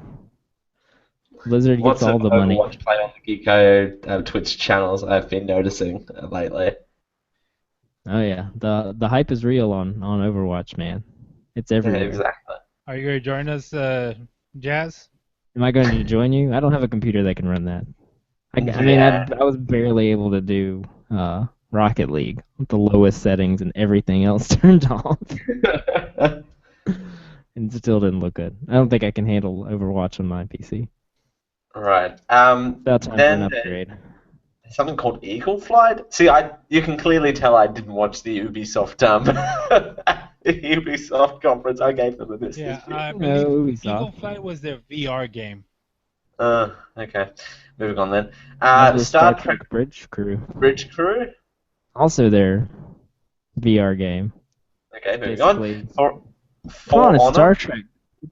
Blizzard Lots gets all of the money. Overwatch play on the Geeko Twitch channels I've been noticing lately. Oh yeah. The hype is real on Overwatch, man. It's everywhere. Exactly. Are you going to join us, Jazz? Am I going to join you? I don't have a computer that can run that. I mean, Yeah. I was barely able to do Rocket League with the lowest settings and everything else turned off, and still didn't look good. I don't think I can handle Overwatch on my PC. Right. About time for an Then upgrade. there's something called Eagle Flight. See, you can clearly tell I didn't watch the Ubisoft the Ubisoft conference. I gave them this. Yeah, this year. I No, believe Ubisoft. Eagle Flight was their VR game. Okay. Moving on then. Marvelous Star Trek Bridge Crew. Bridge Crew. Also their VR game. Okay, moving Basically. on. Come For on, it's Honor. Star Trek.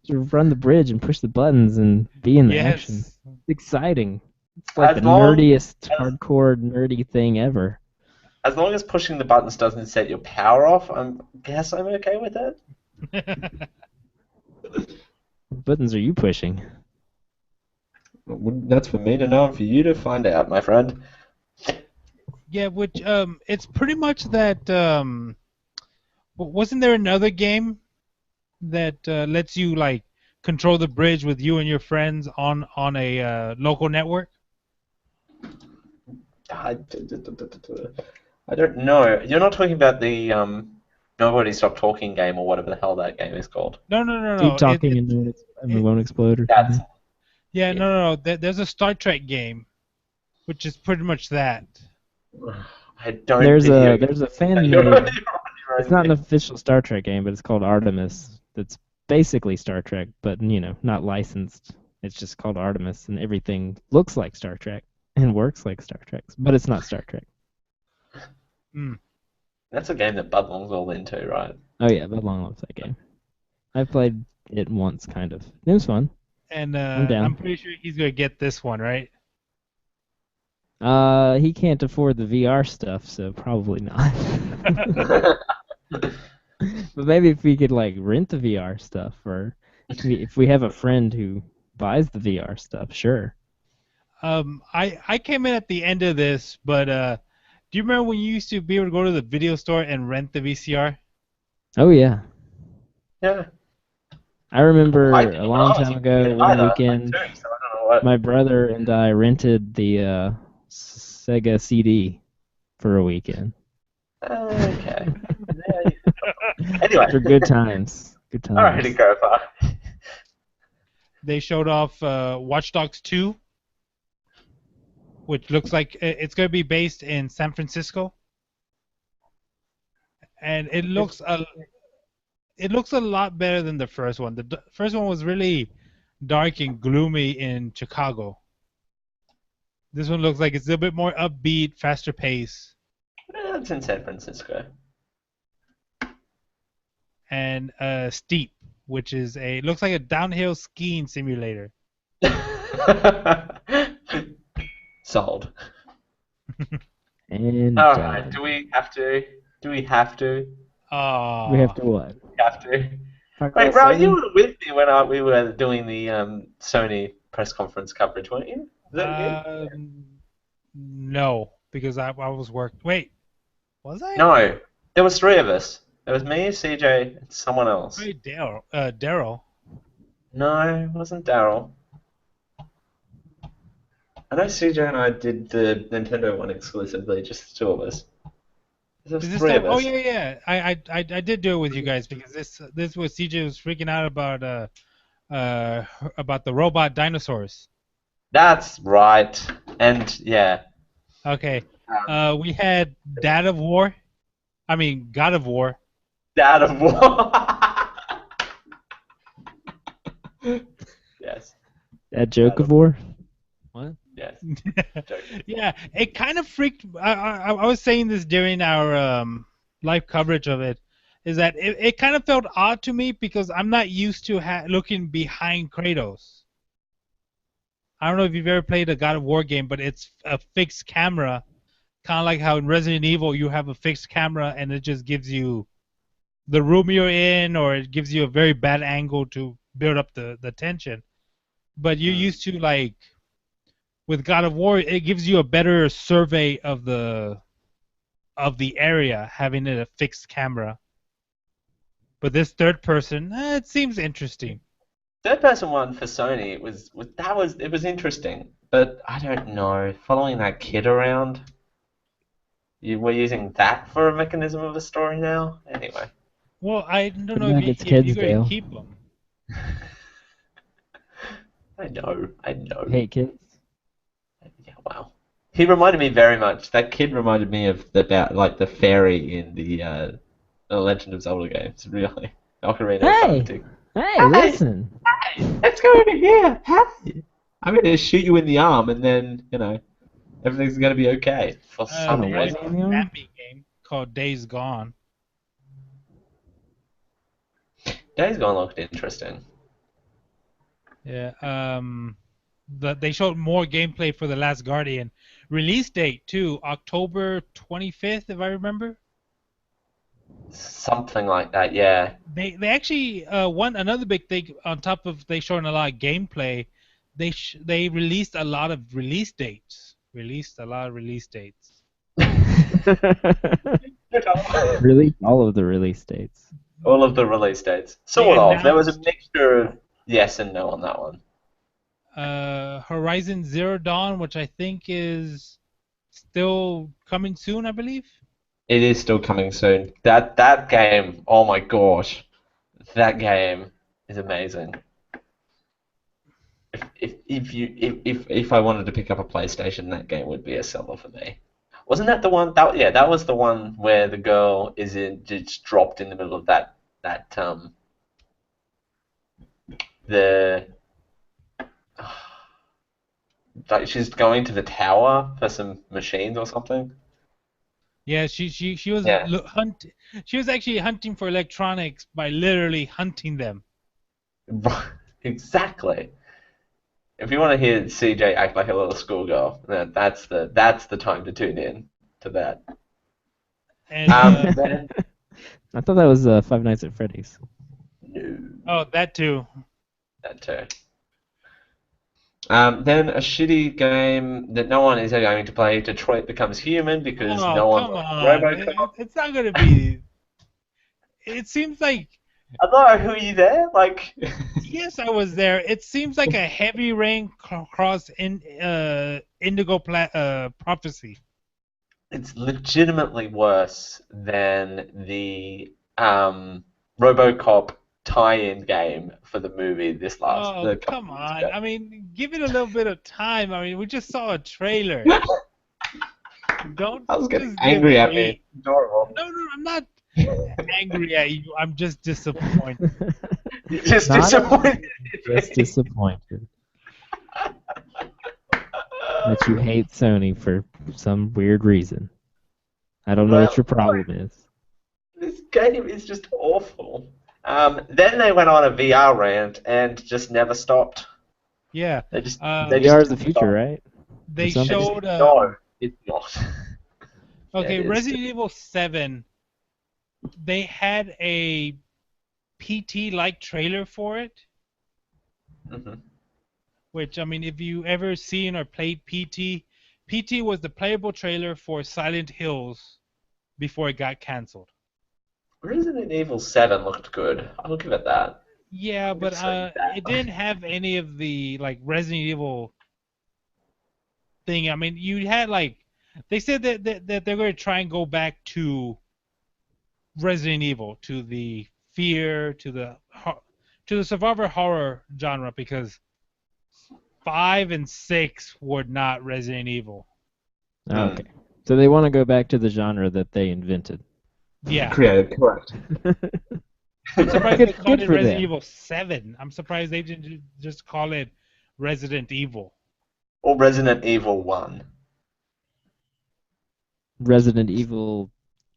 You run the bridge and push the buttons and be in the action. Yes. It's exciting. It's like As the long nerdiest, hardcore, nerdy thing ever. As long as pushing the buttons doesn't set your power off, guess I'm okay with it. What buttons are you pushing? That's for me to know and for you to find out, my friend. Yeah, which it's pretty much that. Wasn't there another game that lets you like control the bridge with you and your friends on a local network? I don't know. You're not talking about the Nobody Stop Talking game or whatever the hell that game is called. No. Keep talking and it won't explode or That's something. Yeah, no. There's a Star Trek game, which is pretty much that. I don't. There's a fan made. It's not an an official Star Trek game, but it's called Artemis. That's basically Star Trek, but not licensed. It's just called Artemis, and everything looks like Star Trek and works like Star Trek, but it's not Star Trek. That's a game that Bud Long's all into, right? Oh yeah, Bud Long loves that game. I played it once, kind of. It was fun. And I'm down. I'm pretty sure he's gonna get this one, right? He can't afford the VR stuff, so probably not. But maybe if we could like rent the VR stuff, or if we have a friend who buys the VR stuff, sure. I came in at the end of this, but do you remember when you used to be able to go to the video store and rent the VCR? Oh yeah. Yeah. I remember I a long time ago, one weekend, my brother and I rented the Sega CD for a weekend. Okay. Anyway. For good times. Good times. Alrighty, go far. They showed off Watch Dogs 2, which looks like it's going to be based in San Francisco, and it looks a lot better than the first one. The first one was really dark and gloomy in Chicago. This one looks like it's a little bit more upbeat, faster pace. It's in San Francisco. And Steep, which is looks like a downhill skiing simulator. Sold. And all right. Do we have to? We have to what? We have to. Wait, Ral, you were with me when we were doing the Sony press conference coverage, weren't you? Is that you? No, because I was working. Wait, was I? No, there was three of us. There was me, CJ, and someone else. Hey, Daryl. No, it wasn't Daryl. I know CJ and I did the Nintendo one exclusively, just the two of us. There's three of us. Oh yeah. I did do it with you guys because this was CJ was freaking out about the robot dinosaurs. That's right. And yeah. Okay. We had God of War. God of War. Yes. That joke of war? What? Yes. Yeah, it kind of freaked. I was saying this during our live coverage of it, is that it kind of felt odd to me because I'm not used to looking behind Kratos. I don't know if you've ever played a God of War game, but it's a fixed camera, kind of like how in Resident Evil you have a fixed camera and it just gives you the room you're in, or it gives you a very bad angle to build up the tension. But you're used to, like, with God of War, it gives you a better survey of the area, having it a fixed camera. But this third person, it seems interesting. Third person one for Sony was interesting, but I don't know. Following that kid around, we're using that for a mechanism of the story now. Anyway. Well, I don't know Pretty much if it's you're kids, going Dale. to keep them. I know. Hate kids. Yeah, wow. He reminded me very much. That kid reminded me of the fairy in the Legend of Zelda games. Really, Ocarina of Time. Hey! Hey, listen! Hey, let's go over here. Hey, I'm going to shoot you in the arm, and then everything's going to be okay for some They reason. have a mapping game called Days Gone. Days Gone looked interesting. Yeah. They showed more gameplay for The Last Guardian. Release date too, October 25th, if I remember. Something like that, yeah. They actually another big thing on top of they showing a lot of gameplay. They released a lot of release dates. Released a lot of release dates. Release all of the release dates. All of the release dates. Sort of. There was a mixture of yes and no on that one. Horizon Zero Dawn, which I think is still coming soon, I believe. It is still coming soon. That game, oh my gosh, that game is amazing. If I wanted to pick up a PlayStation, that game would be a seller for me. Wasn't that the one? That was the one where the girl just dropped in the middle of like she's going to the tower for some machines or something. Yeah, she was She was actually hunting for electronics by literally hunting them. Exactly. If you want to hear CJ act like a little schoolgirl, that's the time to tune in to that. And I thought that was Five Nights at Freddy's. No. Oh, that too. That too. Then a shitty game that no one is going to play, Detroit Becomes Human, because no one come likes on. RoboCop. It's not going to be... It seems like... Hello, who are you there? Like... Yes, I was there. It seems like a Heavy Rain cross Indigo Prophecy. It's legitimately worse than the RoboCop tie-in game for the movie this last. Oh, come on! I mean, give it a little bit of time. I mean, we just saw a trailer. Don't. I was getting angry at me. Adorable. No, I'm not angry at you. I'm just disappointed. Just disappointed. Just disappointed. That you hate Sony for some weird reason. I don't know what your problem is. This game is just awful. Then they went on a VR rant and just never stopped. Yeah. VR is the future, right? They showed... No, it's not. Okay, Yeah, Resident Evil 7, they had a PT-like trailer for it. Mm-hmm. Which, I mean, if you ever seen or played PT, PT was the playable trailer for Silent Hills before it got canceled. Resident Evil 7 looked good. I'll give it that. Yeah, but it didn't have any of the, like, Resident Evil thing. I mean, you had, like, they said that they're going to try and go back to Resident Evil, to the fear, to the survivor horror genre, because 5 and 6 were not Resident Evil. Okay. So they want to go back to the genre that they invented. Yeah. Creative, correct. I'm surprised they called it Resident them. Evil 7. I'm surprised they didn't just call it Resident Evil. Or Resident Evil 1. Resident Evil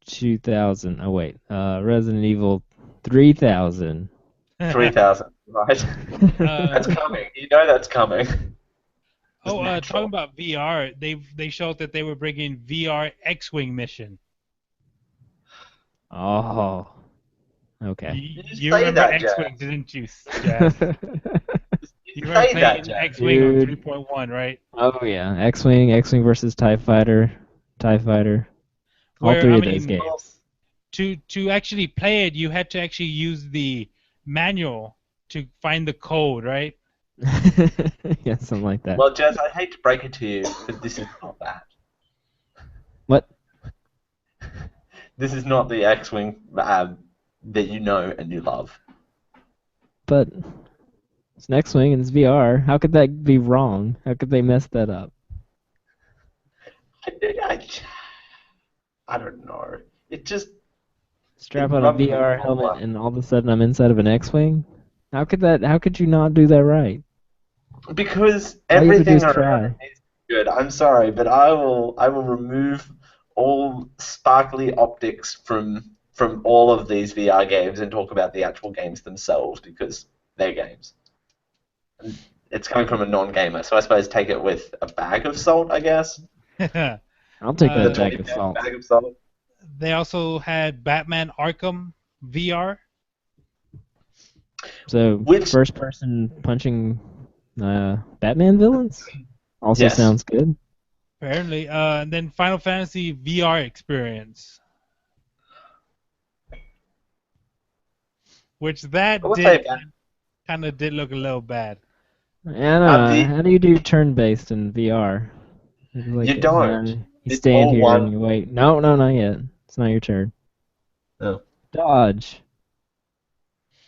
2000. Oh, wait. Resident Evil 3000. 3000, right? That's coming. You know that's coming. Talking about VR, they showed that they were bringing VR X-Wing mission. Oh. Okay. You say remember that, Jazz. X-Wing, didn't you, Jazz? You remember Say that, playing Jazz. X-Wing on Dude. 3.1, right? Oh yeah, X-Wing versus TIE Fighter, TIE Fighter. All Where, three I of those mean, games. to actually play it, you had to actually use the manual to find the code, right? Yeah, something like that. Well, Jazz, I hate to break it to you, but this is not that. What? This is not the X-Wing that you know and you love. But it's an X-Wing and it's VR. How could that be wrong? How could they mess that up? I don't know. It just... Strap it on a rubbed me VR the wrong helmet way. and all of a sudden I'm inside of an X-Wing? How could you not do that right? Because All you have to do everything is around try. it is good. I'm sorry, but I will remove all sparkly optics from all of these VR games and talk about the actual games themselves because they're games. And it's coming from a non-gamer, so I suppose take it with a bag of salt, I guess. I'll take The that bag 20 of pound salt. bag of salt. They also had Batman Arkham VR. So first person punching Batman villains? Also Yes. sounds good. Apparently, and then Final Fantasy VR experience, which that I will say did that- kind of did look a little bad. Yeah, I don't know. How do you do turn-based in VR? It's like, You don't. you It's stand all here one- and you wait. No, not yet. It's not your turn. No. Dodge.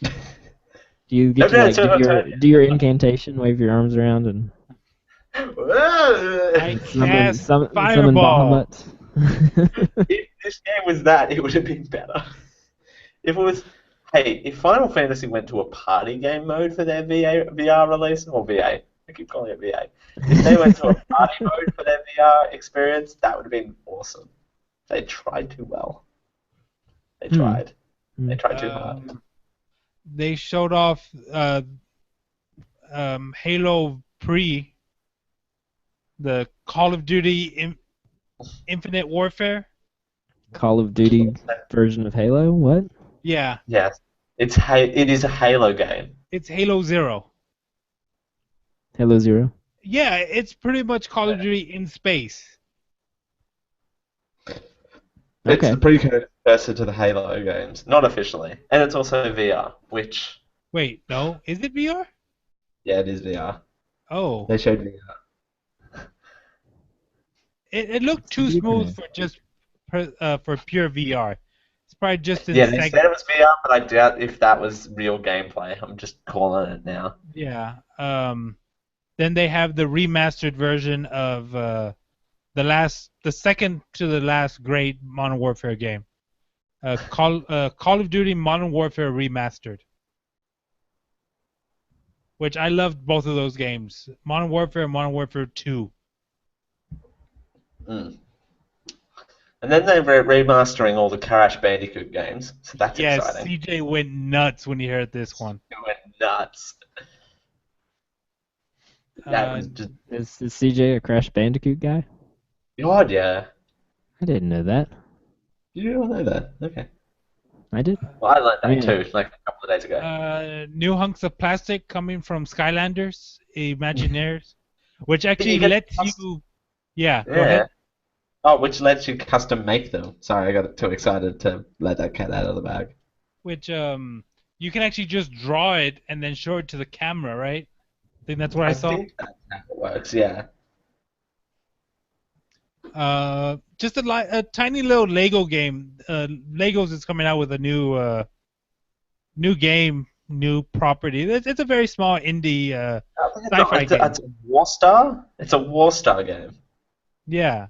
Do you get to Okay, like so- do your incantation, wave your arms around and I cast summon Fireball. Bahamut? If this game was that, it would have been better. If it was, hey, if Final Fantasy went to a party game mode for their VR release, or VA, I keep calling it VA. If they went to a party mode for their VR experience, that would have been awesome. They tried too well. They tried. They tried too hard. They showed off Halo Pre, the Call of Duty Infinite Warfare. Call of Duty version of Halo? What? Yeah, Yes, it is a Halo game. it's Halo Zero. Halo Zero? Yeah, it's pretty much Call of Duty in space. It's Okay. the precursor to the Halo games, not officially, and it's also VR. Which, Wait, no, is it VR? yeah, it is VR. Oh, They showed VR. it looked too smooth for just for pure VR. It's probably just in Yeah, they seg- said it was VR, but I doubt if that was real gameplay. I'm just calling it now. Yeah. Then they have the remastered version of the second to the last great Modern Warfare game. Call of Duty Modern Warfare Remastered. Which I loved both of those games. Modern Warfare and Modern Warfare 2. Mm. And then they're remastering all the Crash Bandicoot games, so that's Yes, exciting. CJ went nuts when he heard this one. It went nuts. That was just Is CJ a Crash Bandicoot guy? God, yeah. I didn't know that. You all know that? Okay. I did. Well, I learned that Yeah. too, like a couple of days ago. New hunks of plastic coming from Skylanders, Imagineers, which actually you get lets custom- you. Yeah, go Yeah. ahead. Oh, which lets you custom make them. Sorry, I got too excited to let that cat out of the bag. Which you can actually just draw it and then show it to the camera, right? I think that's what I saw. think that's how it works, yeah. Just a tiny little Lego game. Legos is coming out with a new game, new property. It's a very small indie sci-fi game. It's a War Star? It's a War Star game. Yeah.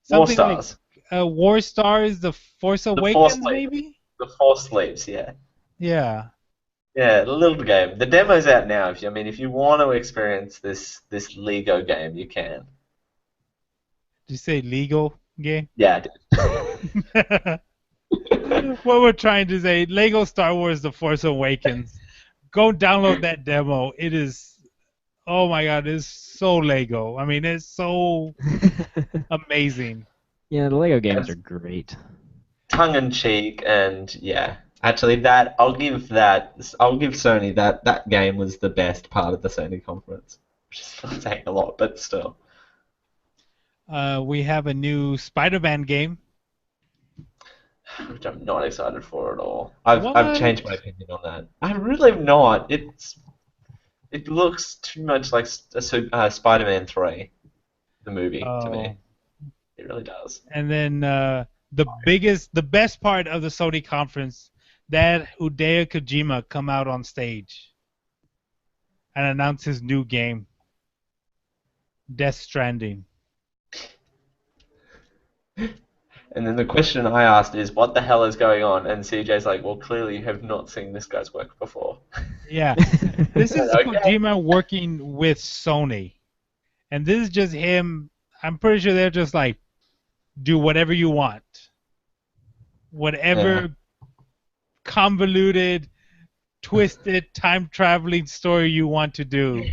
War Something Stars. like War Stars, The Force Awakens, Force Leap. maybe? The Force Leaves, yeah. Yeah. Yeah, the little game. The demo's out now. If you want to experience this Lego game, you can. Did you say legal game? Yeah, I did. What we're trying to say, Lego Star Wars The Force Awakens. Go download that demo. It is, oh my god, it's so Lego. I mean, it's so amazing. Yeah, the Lego games are great. Tongue in cheek, and yeah, Actually, I'll give Sony that game was the best part of the Sony conference. Which is not saying a lot, but still. We have a new Spider-Man game. Which I'm not excited for at all. I've What? changed my opinion on that. I'm really not. It looks too much like Spider-Man 3, the movie, to me. It really does. And then the best part of the Sony conference, that Hideo Kojima come out on stage and announce his new game, Death Stranding. And then the question I asked is, what the hell is going on? And CJ's like, well, clearly you have not seen this guy's work before. Yeah. This is Okay. Kojima working with Sony. And this is just him. I'm pretty sure they're just like, do whatever you want. Whatever convoluted, twisted, time-traveling story you want to do.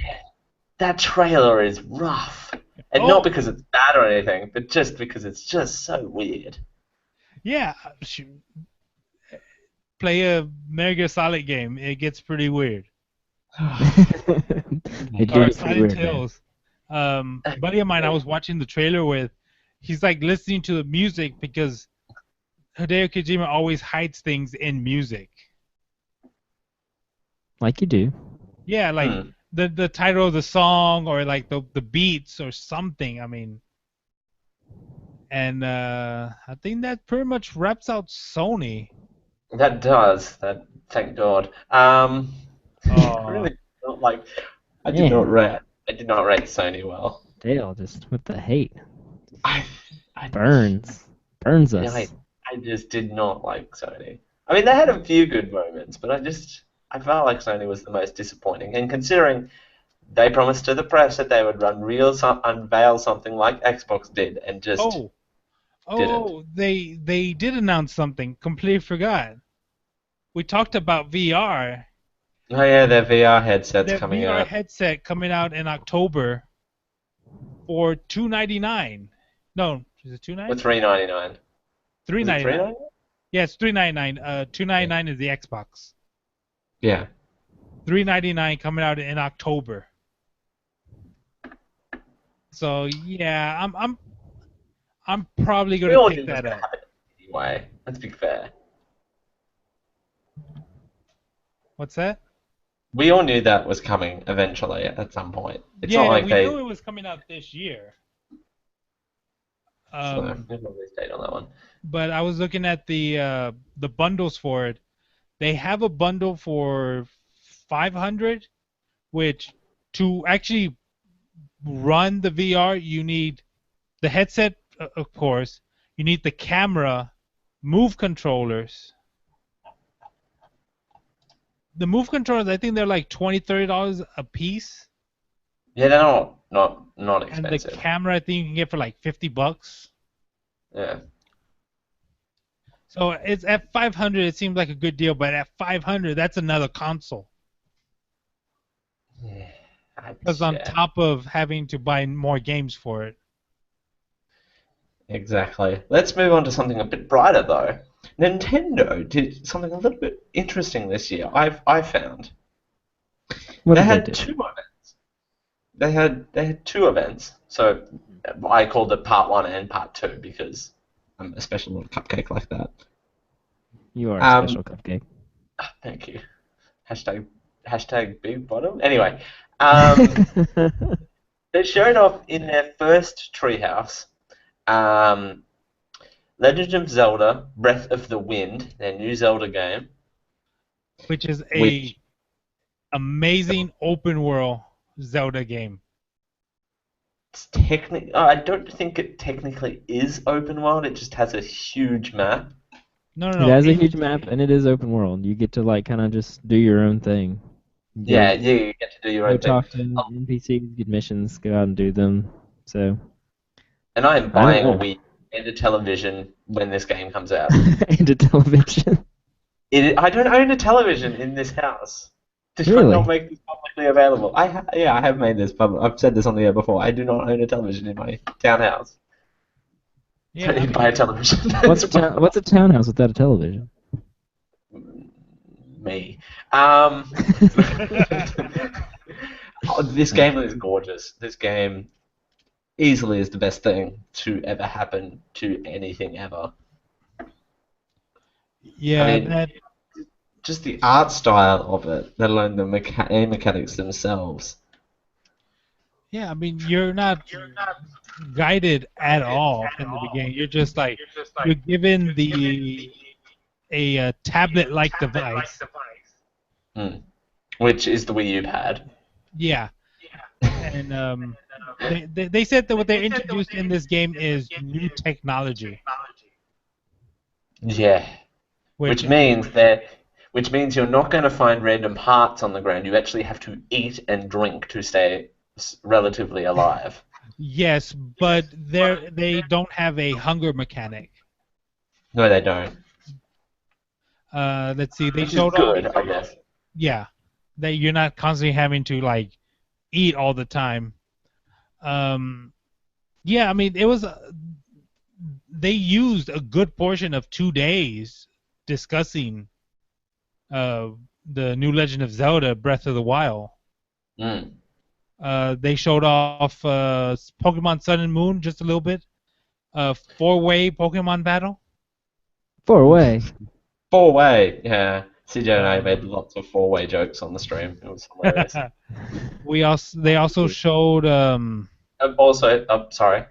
That trailer is rough. And not because it's bad or anything, but just because it's just so weird. Yeah. Play a Metal Gear Solid game. It gets pretty weird. Or Silent Hills. A buddy of mine I was watching the trailer with, he's like listening to the music because Hideo Kojima always hides things in music. Like you do. Yeah, like the title of the song or like the beats or something. I mean, and I think that pretty much wraps out Sony. That does. That, thank God. Really not like. I did not rate Sony well. Dale just with the hate. I burns us. I just did not like Sony. I mean, they had a few good moments, but I felt like Sony was the most disappointing. And considering they promised to the press that they would unveil something like Xbox did, and just didn't. They did announce something. Completely forgot. We talked about VR. Oh yeah, their VR headset's coming VR out. headset coming out in October for $299. No, is it $299? Or $399. $399. Yeah, it's $399. $299 is the Xbox. Yeah. $399 coming out in October. So yeah, I'm probably gonna pick that up. Anyway, let's be fair. What's that? We all knew that was coming eventually at some point. It's yeah, not like we knew it was coming out this year. So, there's no release date on that one. But I was looking at the bundles for it. They have a bundle for $500, which to actually run the VR, you need the headset, of course. You need the camera, Move controllers. The Move controllers, I think they're like $20, $30 a piece. Yeah, they're not expensive. And the camera, I think you can get for like $50. Yeah. So it's at $500. It seems like a good deal, but at $500, that's another console. Yeah. Because on top of having to buy more games for it. Exactly. Let's move on to something a bit brighter, though. Nintendo did something a little bit interesting this year. I found. They had two events. They had two events. So I called it part 1 and part 2 because I'm a special little cupcake like that. You are a special cupcake. Thank you. Hashtag big bottom. Anyway, they showed off in their first treehouse. Legend of Zelda: Breath of the Wind, their new Zelda game, which is a amazing open world Zelda game. It's I don't think it technically is open world. It just has a huge map. No. It has a huge map and it is open world. You get to like kind of just do your own thing. You get to do your own thing. Talk to NPCs, get missions, go out and do them. So. And I am buying a Wii and a television when this game comes out. And a television. I don't own a television in this house. Just really? Not make this publicly available. I have made this public. I've said this on the air before. I do not own a television in my townhouse. Yeah, buy a television. What's a townhouse without a television? me. Oh, this game is gorgeous. This game easily is the best thing to ever happen to anything ever. Yeah, I mean, that. just the art style of it, let alone the aim mechanics themselves. Yeah, I mean, you're not guided at all from the beginning. You're just like you're given a tablet-like device. Which is the Wii U pad. Yeah, and they said that what they introduced in this game is new technology. Yeah. Which means you're not going to find random hearts on the ground. You actually have to eat and drink to stay relatively alive. Yes, but they don't have a hunger mechanic. No, they don't. Let's see. They Which is showed good, off. I guess. Yeah, that you're not constantly having to like eat all the time. Yeah, I mean, it was. They used a good portion of 2 days discussing the new Legend of Zelda: Breath of the Wild. They showed off Pokemon Sun and Moon just a little bit. Four-way Pokemon battle. Four-way. Four-way, yeah. CJ and I made lots of four-way jokes on the stream. It was hilarious. They also showed. Sorry.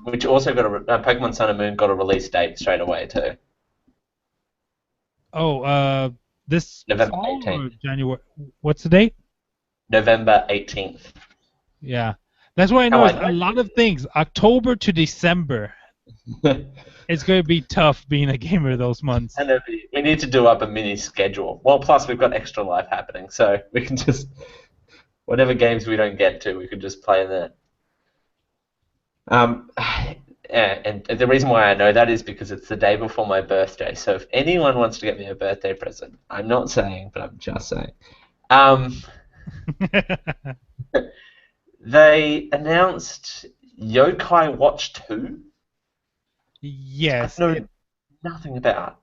Which also got Pokemon Sun and Moon got a release date straight away too. This November fall 18th. or January? What's the date? November 18th. Yeah, that's why I noticed a lot of things. October to December. It's going to be tough being a gamer those months. And we need to do up a mini schedule. Well, plus we've got Extra Life happening, so we can just whatever games we don't get to, we could just play there. And the reason why I know that is because it's the day before my birthday. So if anyone wants to get me a birthday present, I'm not saying, but I'm just saying. They announced Yokai Watch 2. Yes. I know nothing about.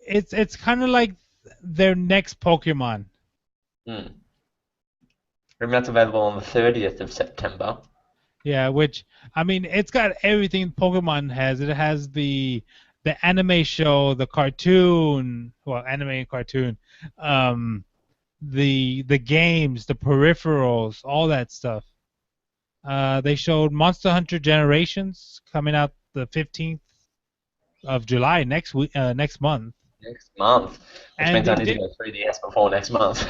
It's kind of like their next Pokemon. And that's available on the 30th of September. Yeah, which I mean, it's got everything Pokemon has. It has the anime show, the cartoon, well, anime and cartoon, the games, the peripherals, all that stuff. They showed Monster Hunter Generations coming out the 15th of July next month. Next month, which means I need to go 3DS before next month.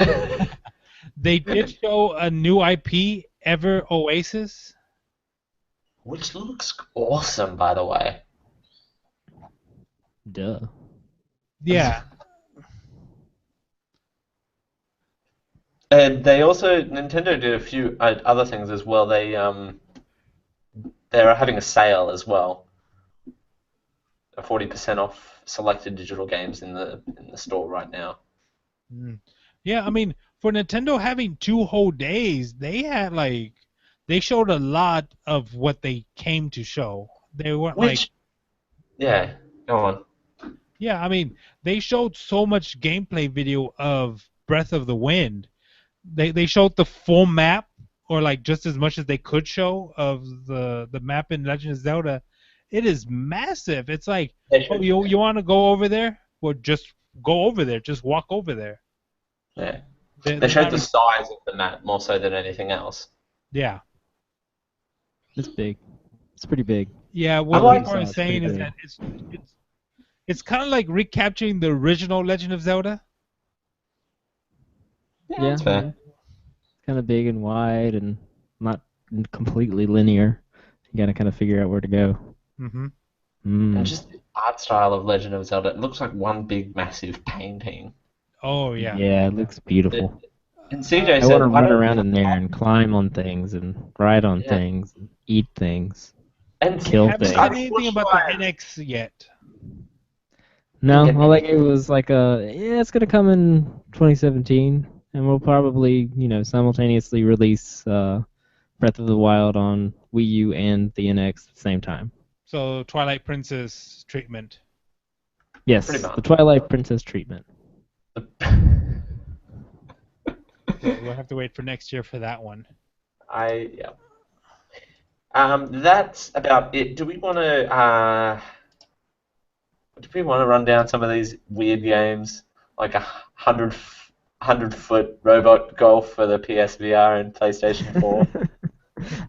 They did show a new IP, Ever Oasis. Which looks awesome, by the way. Duh. Yeah. And they also, Nintendo did a few other things as well. They're having a sale as well. 40% off selected digital games in the store right now. Yeah, I mean, for Nintendo having 2 whole days, they showed a lot of what they came to show. They weren't Yeah, go on. Yeah, I mean, they showed so much gameplay video of Breath of the Wind. They showed the full map, or like just as much as they could show of the map in Legend of Zelda. It is massive. It's like, you want to go over there? Well, just go over there. Just walk over there. Yeah. They showed the size of the map more so than anything else. Yeah. It's big. It's pretty big. Yeah, what people are saying is that it's kind of like recapturing the original Legend of Zelda. Yeah, it's fair. Kind of big and wide and not completely linear. You gotta kind of figure out where to go. And just the art style of Legend of Zelda, it looks like one big massive painting. Oh yeah. Yeah, it looks beautiful. And CJ I said, want to run around in there and climb on things and ride on things, and eat things, and kill haven't things. seen anything about the NX yet. No, all I gave was like it's gonna come in 2017, and we'll probably simultaneously release Breath of the Wild on Wii U and the NX at the same time. So Twilight Princess treatment. Yes, Pretty much. the Twilight Princess treatment. We'll have to wait for next year for that one. Yeah. That's about it. Do we want to run down some of these weird games, like 100-foot robot golf for the PSVR and PlayStation 4?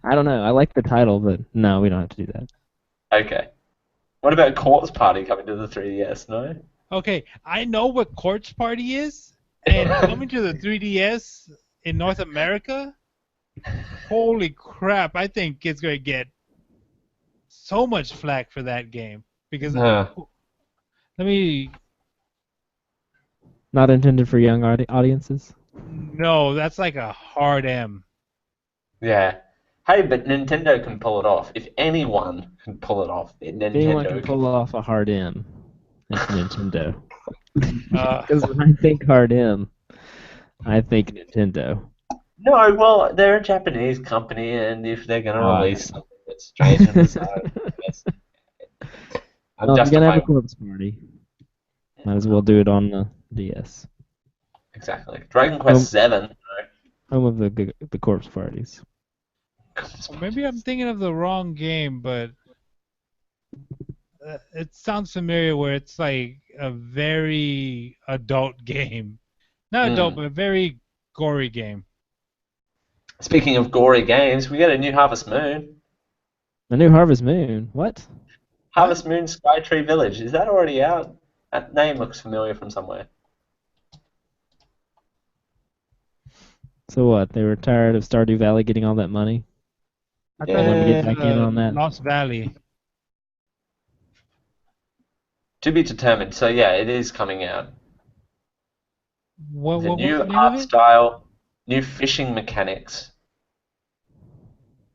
I don't know. I like the title, but no, we don't have to do that. Okay. What about Corpse Party coming to the 3DS? No. Okay, I know what Corpse Party is, and coming to the 3DS in North America, holy crap! I think it's going to get so much flack for that game because let me. Not intended for young audiences. No, that's like a hard M. Yeah. Hey, but Nintendo can pull it off. If anyone can pull it off, Nintendo If anyone can pull off a hard M, it's Nintendo. Uh, Because when I think hard M, I think Nintendo. No, well, they're a Japanese company, and if they're going to release something that's strange and bizarre, yes. I'm Well, if you're gonna have a justifying. corpse party, might as well do it on the DS. Exactly. Dragon Quest 7. Home of the corpse parties. Or maybe I'm thinking of the wrong game, but it sounds familiar where it's like a very adult game. Not adult, but a very gory game. Speaking of gory games, we got a new Harvest Moon. The new Harvest Moon. What? Harvest Moon Skytree Village. Is that already out? That name looks familiar from somewhere. So what? They were tired of Stardew Valley getting all that money? I They thought wanted to it get was back in on that. Lost Valley. To be determined. So yeah, it is coming out. What The what's new the name art of it? style, new fishing mechanics,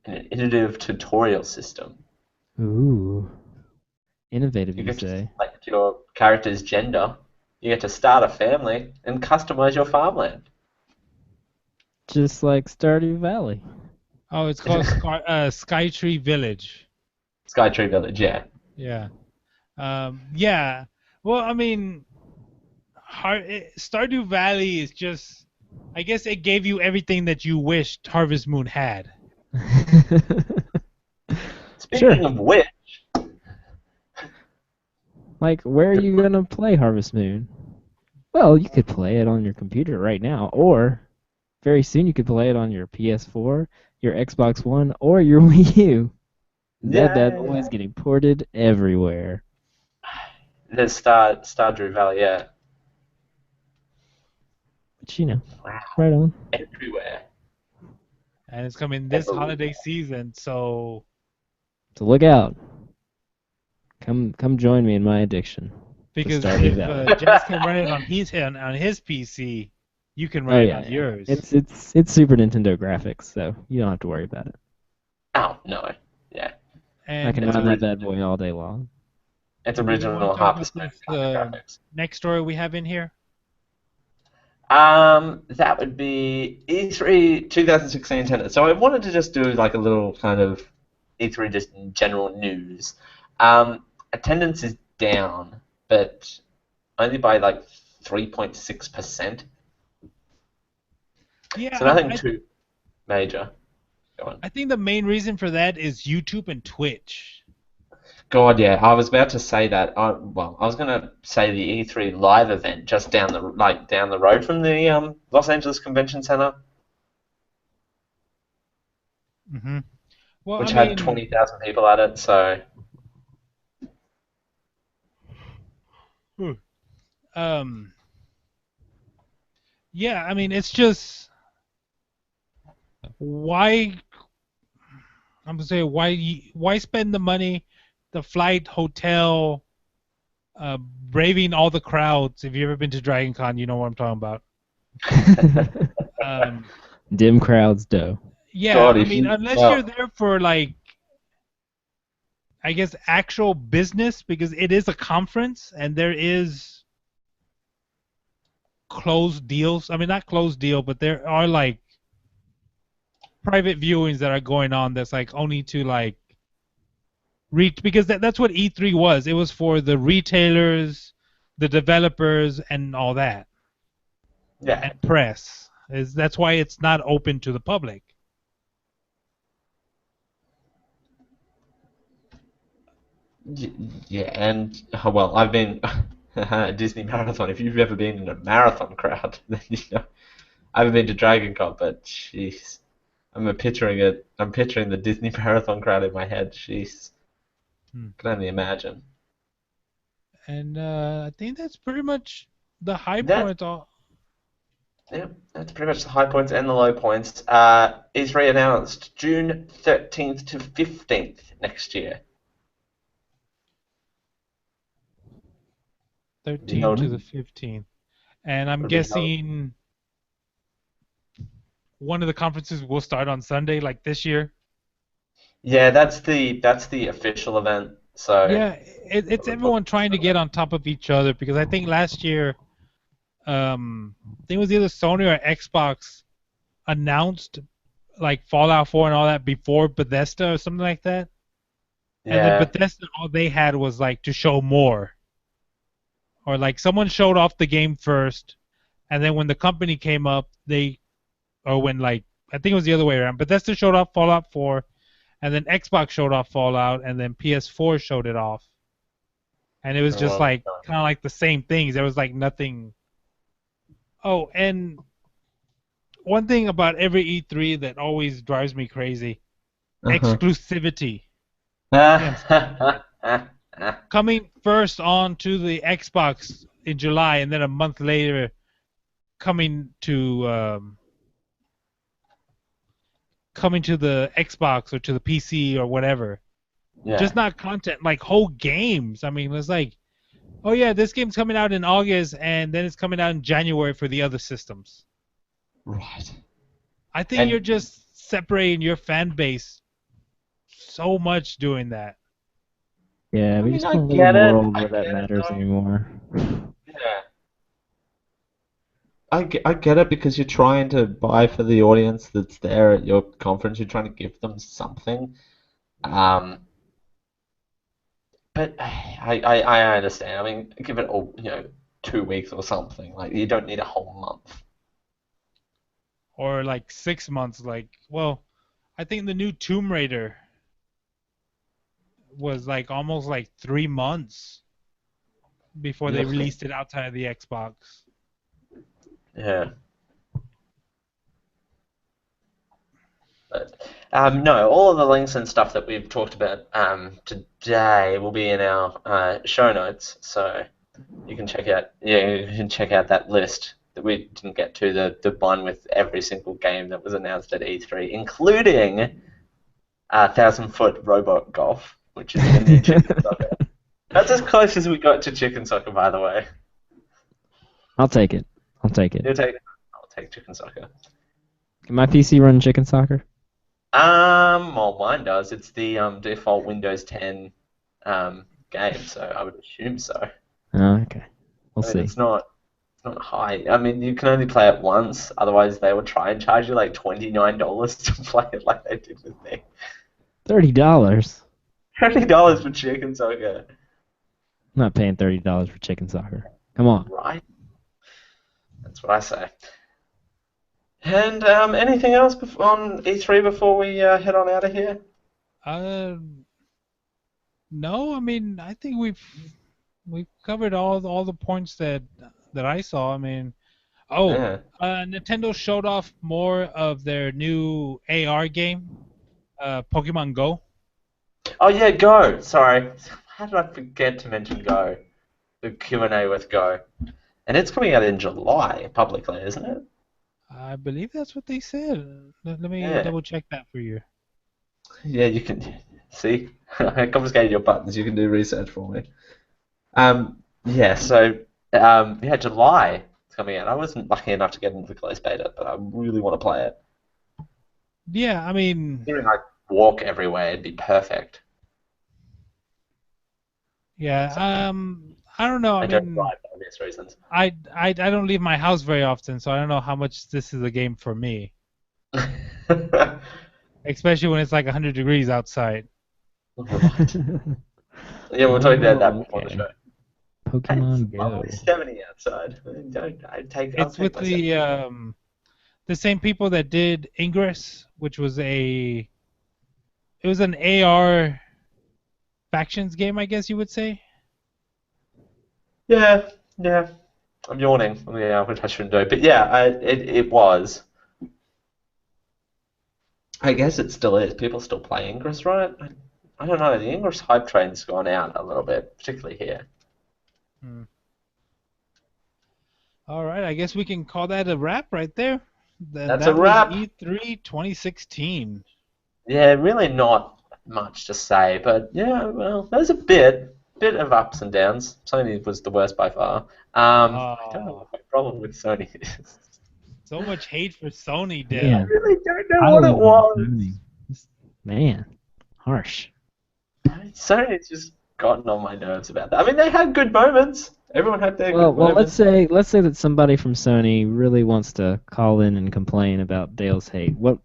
and an innovative tutorial system. Ooh. Innovative, You you get to say? select your character's gender. You get to start a family and customize your farmland. Just like Stardew Valley. Oh, it's called Skytree Village. Skytree Village, yeah. Yeah. Yeah. Well, I mean, Stardew Valley is just. I guess it gave you everything that you wished Harvest Moon had. Speaking of which, Like, where are you gonna play Harvest Moon? Well, you could play it on your computer right now, or very soon you could play it on your PS4, your Xbox One, or your Wii U. That bad boy is getting ported everywhere. there's Stardew Valley, yeah. But you know, right on. Everywhere. And it's coming this holiday season, so. So look out. Come join me in my addiction. Because to Stardew if Valley. Jazz can run it on his PC, you can run it on yours. It's Super Nintendo graphics, so you don't have to worry about it. Oh, no. Yeah. And I can run that bad boy all day long. It's do you original want to talk Harvest Moon about this, graphics. next story we have in here? That would be E3 2016 attendance. So I wanted to just do like a little kind of E3 just general news. Attendance is down, but only by like 3.6%. Yeah, So nothing too major. Go on. I think the main reason for that is YouTube and Twitch. God, yeah, I was about to say that. I was gonna say the E3 live event just down the road from the Los Angeles Convention Center, Mm-hmm. Well, which I had 20,000 people at it. So, yeah, I mean, it's just why I'm gonna say why spend the money, the flight, hotel, braving all the crowds. If you've ever been to Dragon Con, you know what I'm talking about. Dim crowds, dough. Yeah, God, I mean, unless you're there for like, I guess actual business, because it is a conference and there is closed deals. I mean, not closed deal, but there are like private viewings that are going on. That's like only to like reach, because that's what E3 was. It was for the retailers, the developers and all that. Yeah. And press. That's why it's not open to the public. Yeah, and well, I've been Disney Marathon. If you've ever been in a marathon crowd, then you know. I haven't been to Dragon Con, but jeez, I'm picturing it. I'm picturing the Disney Marathon crowd in my head. Jeez, can only imagine. And I think that's pretty much the high That point. Yeah, that's pretty much the high points and the low points. E3 announced June 13th to 15th next year. 13th to the 15th. And I'm guessing one of the conferences will start on Sunday, like this year. Yeah, that's the official event. So yeah, it's everyone trying to get on top of each other because I think last year, I think it was either Sony or Xbox announced like Fallout 4 and all that before Bethesda or something like that. And then Yeah. Bethesda, all they had was like to show more. Or like someone showed off the game first, and then when the company came up, I think it was the other way around. Bethesda showed off Fallout 4, and then Xbox showed off Fallout, and then PS4 showed it off. And it was just like kind of like the same things. There was like nothing. Oh, and one thing about every E3 that always drives me crazy: exclusivity. Coming first on to the Xbox in July, and then a month later coming to the Xbox or to the PC or whatever. Yeah. Just not content, like whole games. I mean, it's like, oh yeah, this game's coming out in August, and then it's coming out in January for the other systems. Right. I think you're just separating your fan base so much doing that. Yeah, we mean, just I don't live get in a it. world I where that get it, matters though. anymore. Yeah. I get it because you're trying to buy for the audience that's there at your conference. You're trying to give them something. But I understand. I mean, give it all 2 weeks or something. Like you don't need a whole month. Or like 6 months. Like, well, I think the new Tomb Raider was like almost like 3 months before they released it outside of the Xbox. Yeah. But no, all of the links and stuff that we've talked about today will be in our show notes, so you can check out that list that we didn't get to, the one with every single game that was announced at E3, including 1,000-foot robot golf, which is the new chicken soccer. That's as close as we got to chicken soccer, by the way. I'll take it. I'll take it. I'll take chicken soccer. Can my PC run chicken soccer? Well, mine does. It's the default Windows 10 game, so I would assume so. Oh, okay. We'll see. It's not high. I mean, you can only play it once. Otherwise, they would try and charge you like $29 to play it, like they did with me. $30. $30 for chicken soccer. I'm not paying $30 for chicken soccer. Come on. Right. That's what I say. And anything else on E3 before we head on out of here? No. I mean, I think we've covered all the points that I saw. I mean, Nintendo showed off more of their new AR game, Pokemon Go. Oh yeah, Go. Sorry, how did I forget to mention Go? The Q&A with Go, and it's coming out in July publicly, isn't it? I believe that's what they said. Let me double check that for you. Yeah, you can see. I confiscated your buttons. You can do research for me. July it's coming out. I wasn't lucky enough to get into the closed beta, but I really want to play it. Yeah, I mean, Considering I walk everywhere, it'd be perfect. Yeah, I don't know. I don't mean, drive for obvious reasons. I don't leave my house very often, so I don't know how much this is a game for me. Especially when it's like 100 degrees outside. Yeah, we'll talk about that before the show. Pokemon It's Go. 70 outside. I'll It's take with myself. the same people that did Ingress, which was an AR factions game, I guess you would say. Yeah. I'm yawning. Yeah, which I shouldn't do. But yeah, it was. I guess it still is. People still play Ingress, right? I don't know. The Ingress hype train's gone out a little bit, particularly here. All right, I guess we can call that a wrap right there. That's That a was wrap. E3 2016. Yeah, really not much to say, but yeah, well, there's a bit of ups and downs. Sony was the worst by far. I don't know what my problem with Sony is. So much hate for Sony, Dale. Yeah. I really don't know I what it love was. Sony. Man, harsh. Sony's just gotten on my nerves about that. I mean, they had good moments. Everyone had their Well, good well, moments. let's say that somebody from Sony really wants to call in and complain about Dale's hate. Where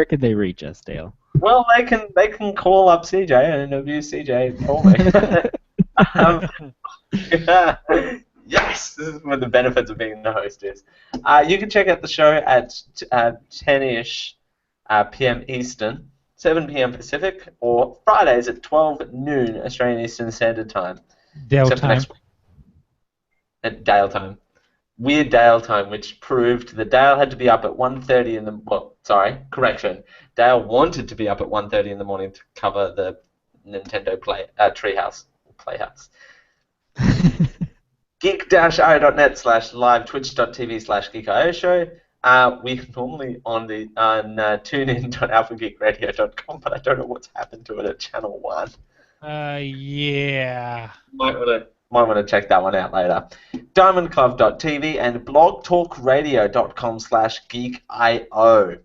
could they reach us, Dale? Well, they can call up CJ and abuse CJ for me. Yes, this is what the benefits of being the host is. You can check out the show at 10-ish p.m. Eastern, 7 p.m. Pacific, or Fridays at 12 noon Australian Eastern Standard Time. Dale Except for time. next week. At Dale time. Weird Dale time, which proved that Dale had to be up at 1:30 in the... Well, sorry, correction. Dale wanted to be up at 1:30 in the morning to cover the Nintendo Treehouse. Playhouse. Geek-io.net/live, twitch.tv/geekio show. We're normally on tunein.alphageekradio.com, but I don't know what's happened to it at Channel 1. Yeah. Might want to check that one out later. DiamondClub.tv and blogtalkradio.com/geekio.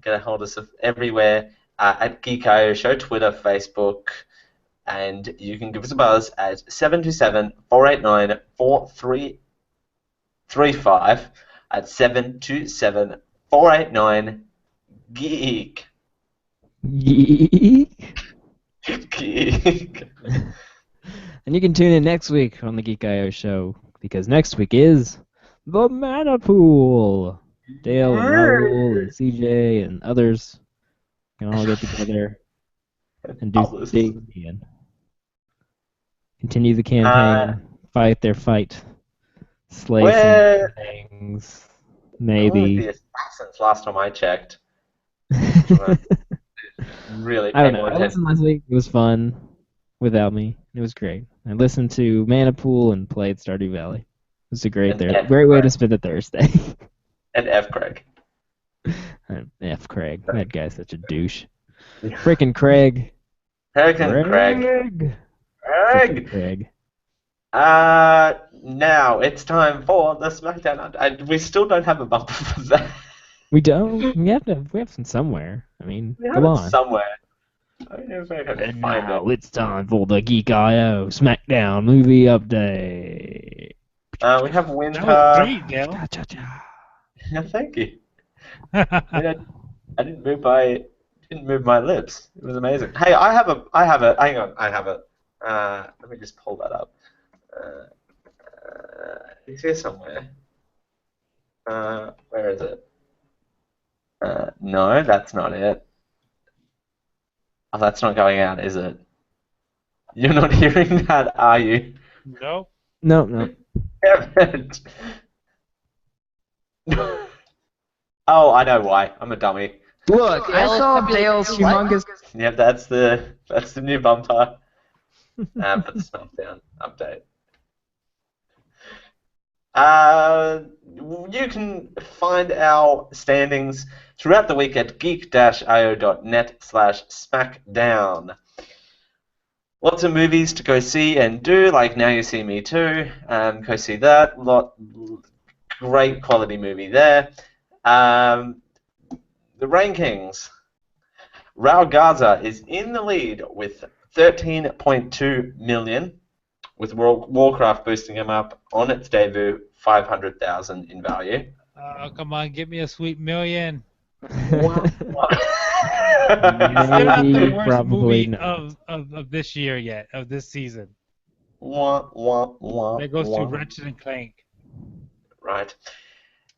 Get a hold of us everywhere at Geek.io Show, Twitter, Facebook, and you can give us a buzz at 727-489-4335 at 727-489-GEEK. Geek. And you can tune in next week on the Geek.io show, because next week is the Mana Pool. Dale and Raul and CJ and others can all get together and do something and continue the campaign, fight their fight, slay some things, maybe. The Assassins last time I checked. Really I don't pay know. more I attention. listened last week. It was fun without me. It was great. I listened to Mana Pool and played Stardew Valley. It was a great way to spend a Thursday. And F. Craig. F. Craig. That guy's such a douche. Frickin' Craig. Frickin' Craig. Frickin' Craig. Now it's time for the SmackDown. We still don't have a bumper for that. We don't. We have some somewhere. I mean, We have come it on. somewhere. I don't know if I can And find now it. it's time for the Geek.io SmackDown movie update. We have Winter. That was great, Dale. Yeah, thank you. I didn't move my lips. It was amazing. Hey, I have it. Hang on, I have it. Let me just pull that up. It's here somewhere. Where is it? No, that's not it. Oh, that's not going out, is it? You're not hearing that, are you? No. No. Damn it. Oh, I know why. I'm a dummy. Look, I saw Dale's humongous. Yeah, that's the new bumper for the SmackDown update. You can find our standings throughout the week at geek-io.net/smackdown. Lots of movies to go see and do, like Now You See Me Too. Go see that. Great quality movie there. The rankings. Raul Garza is in the lead with 13.2 million, with Warcraft boosting him up on its debut 500,000 in value. Oh, come on, give me a sweet million. Maybe, It's still not the worst probably movie not. of this year yet, of this season. That goes to Wah. Ratchet and Clank. Right.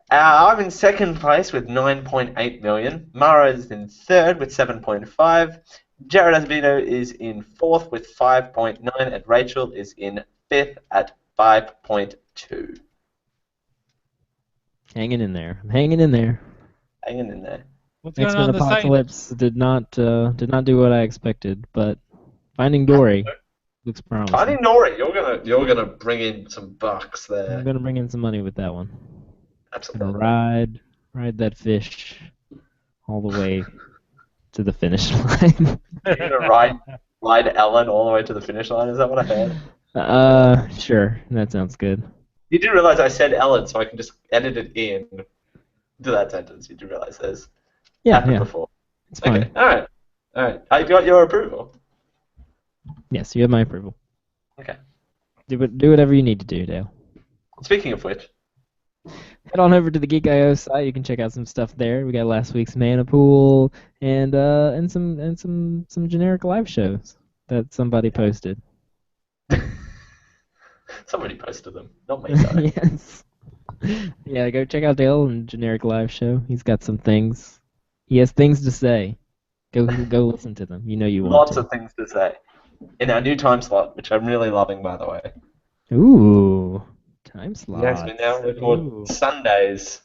I'm in second place with 9.8 million. Mara is in third with 7.5. Jared Azevedo is in fourth with 5.9, and Rachel is in fifth at 5.2. Hanging in there. I'm hanging in there. Hanging in there. What's going X-Men on the site? Apocalypse did not do what I expected, but Finding Dory looks promising. Finding Dory, you're gonna bring in some bucks there. I'm gonna bring in some money with that one. Absolutely. Gonna ride that fish all the way to the finish line. You're gonna ride Ellen all the way to the finish line. Is that what I heard? Sure. That sounds good. You do realize I said Ellen, so I can just edit it in to that sentence. You do realize this happened before. It's fine. Okay. All right. I got your approval. Yes, you have my approval. Okay. Do whatever you need to do, Dale. Speaking of which, head on over to the Geek.io site. You can check out some stuff there. We got last week's Mana Pool and some generic live shows that somebody posted. Somebody posted them, not me. Sorry. Yes. Yeah, go check out Dale and generic live show. He's got some things. He has things to say. Go listen to them. You know you want Lots to. of things to say in our new time slot, which I'm really loving, by the way. Ooh, time slot. Yes, we now record Sundays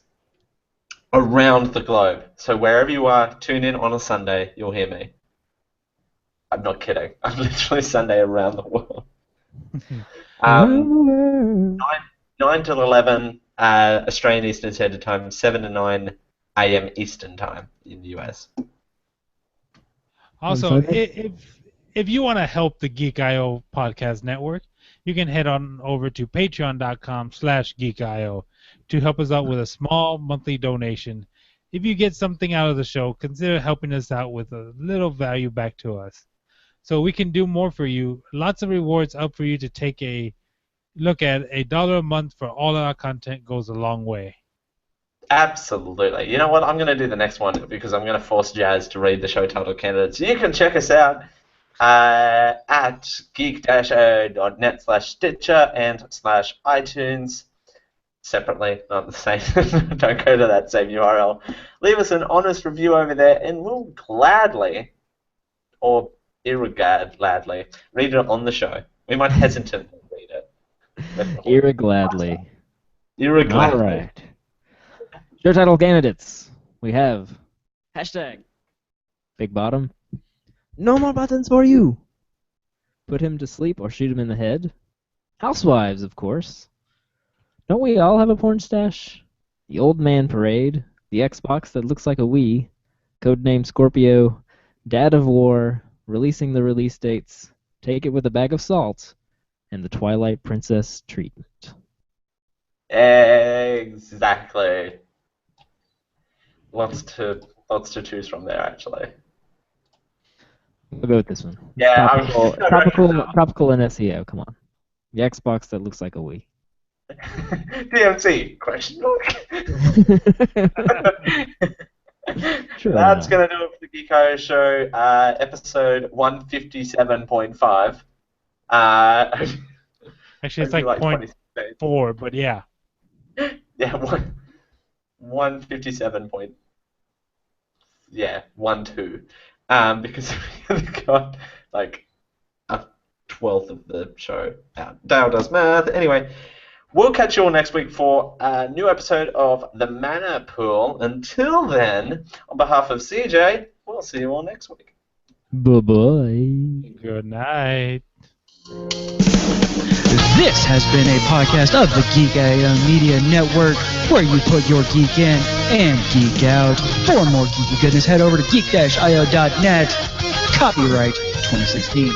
around the globe. So wherever you are, tune in on a Sunday, you'll hear me. I'm not kidding. I'm literally Sunday around the world. 9 till 11 Australian Eastern Standard Time, 7 to 9 a.m. Eastern Time in the US. Also, if you want to help the Geek.io podcast network, you can head on over to patreon.com/geekio to help us out with a small monthly donation. If you get something out of the show, consider helping us out with a little value back to us, so we can do more for you. Lots of rewards up for you to take a look at. $1 a month for all our content goes a long way. Absolutely. You know what? I'm going to do the next one because I'm going to force Jazz to read the show title candidates. You can check us out at geek-o.net/Stitcher and /iTunes separately, not the same. Don't go to that same URL. Leave us an honest review over there, and we'll gladly, or irregardly, read it on the show. We might hesitantly read it. Irregladly. Irregladly. All right. Show title candidates. We have hashtag Big Bottom. No more buttons for you. Put him to sleep or shoot him in the head. Housewives, of course. Don't we all have a porn stash? The Old Man Parade. The Xbox that looks like a Wii. Codename Scorpio. Dad of War. Releasing the release dates. Take it with a bag of salt. And the Twilight Princess treatment. Exactly. Lots to choose from there, actually. We'll go with this one. Yeah, tropical and SEO. Come on. The Xbox that looks like a Wii. DMC? Question mark. Sure. That's gonna do it for the Geek.io show, episode 157.5. Actually, it's like 0.4, but yeah. Yeah, 157 point. Yeah, 12. Because we got like a 12th of the show out. Dale does math. Anyway, we'll catch you all next week for a new episode of The Mana Pool. Until then, on behalf of CJ, we'll see you all next week. Bye-bye. Good night. This has been a podcast of the Geek.io Media Network, where you put your geek in and geek out. For more geeky goodness, head over to geek-io.net. Copyright 2016.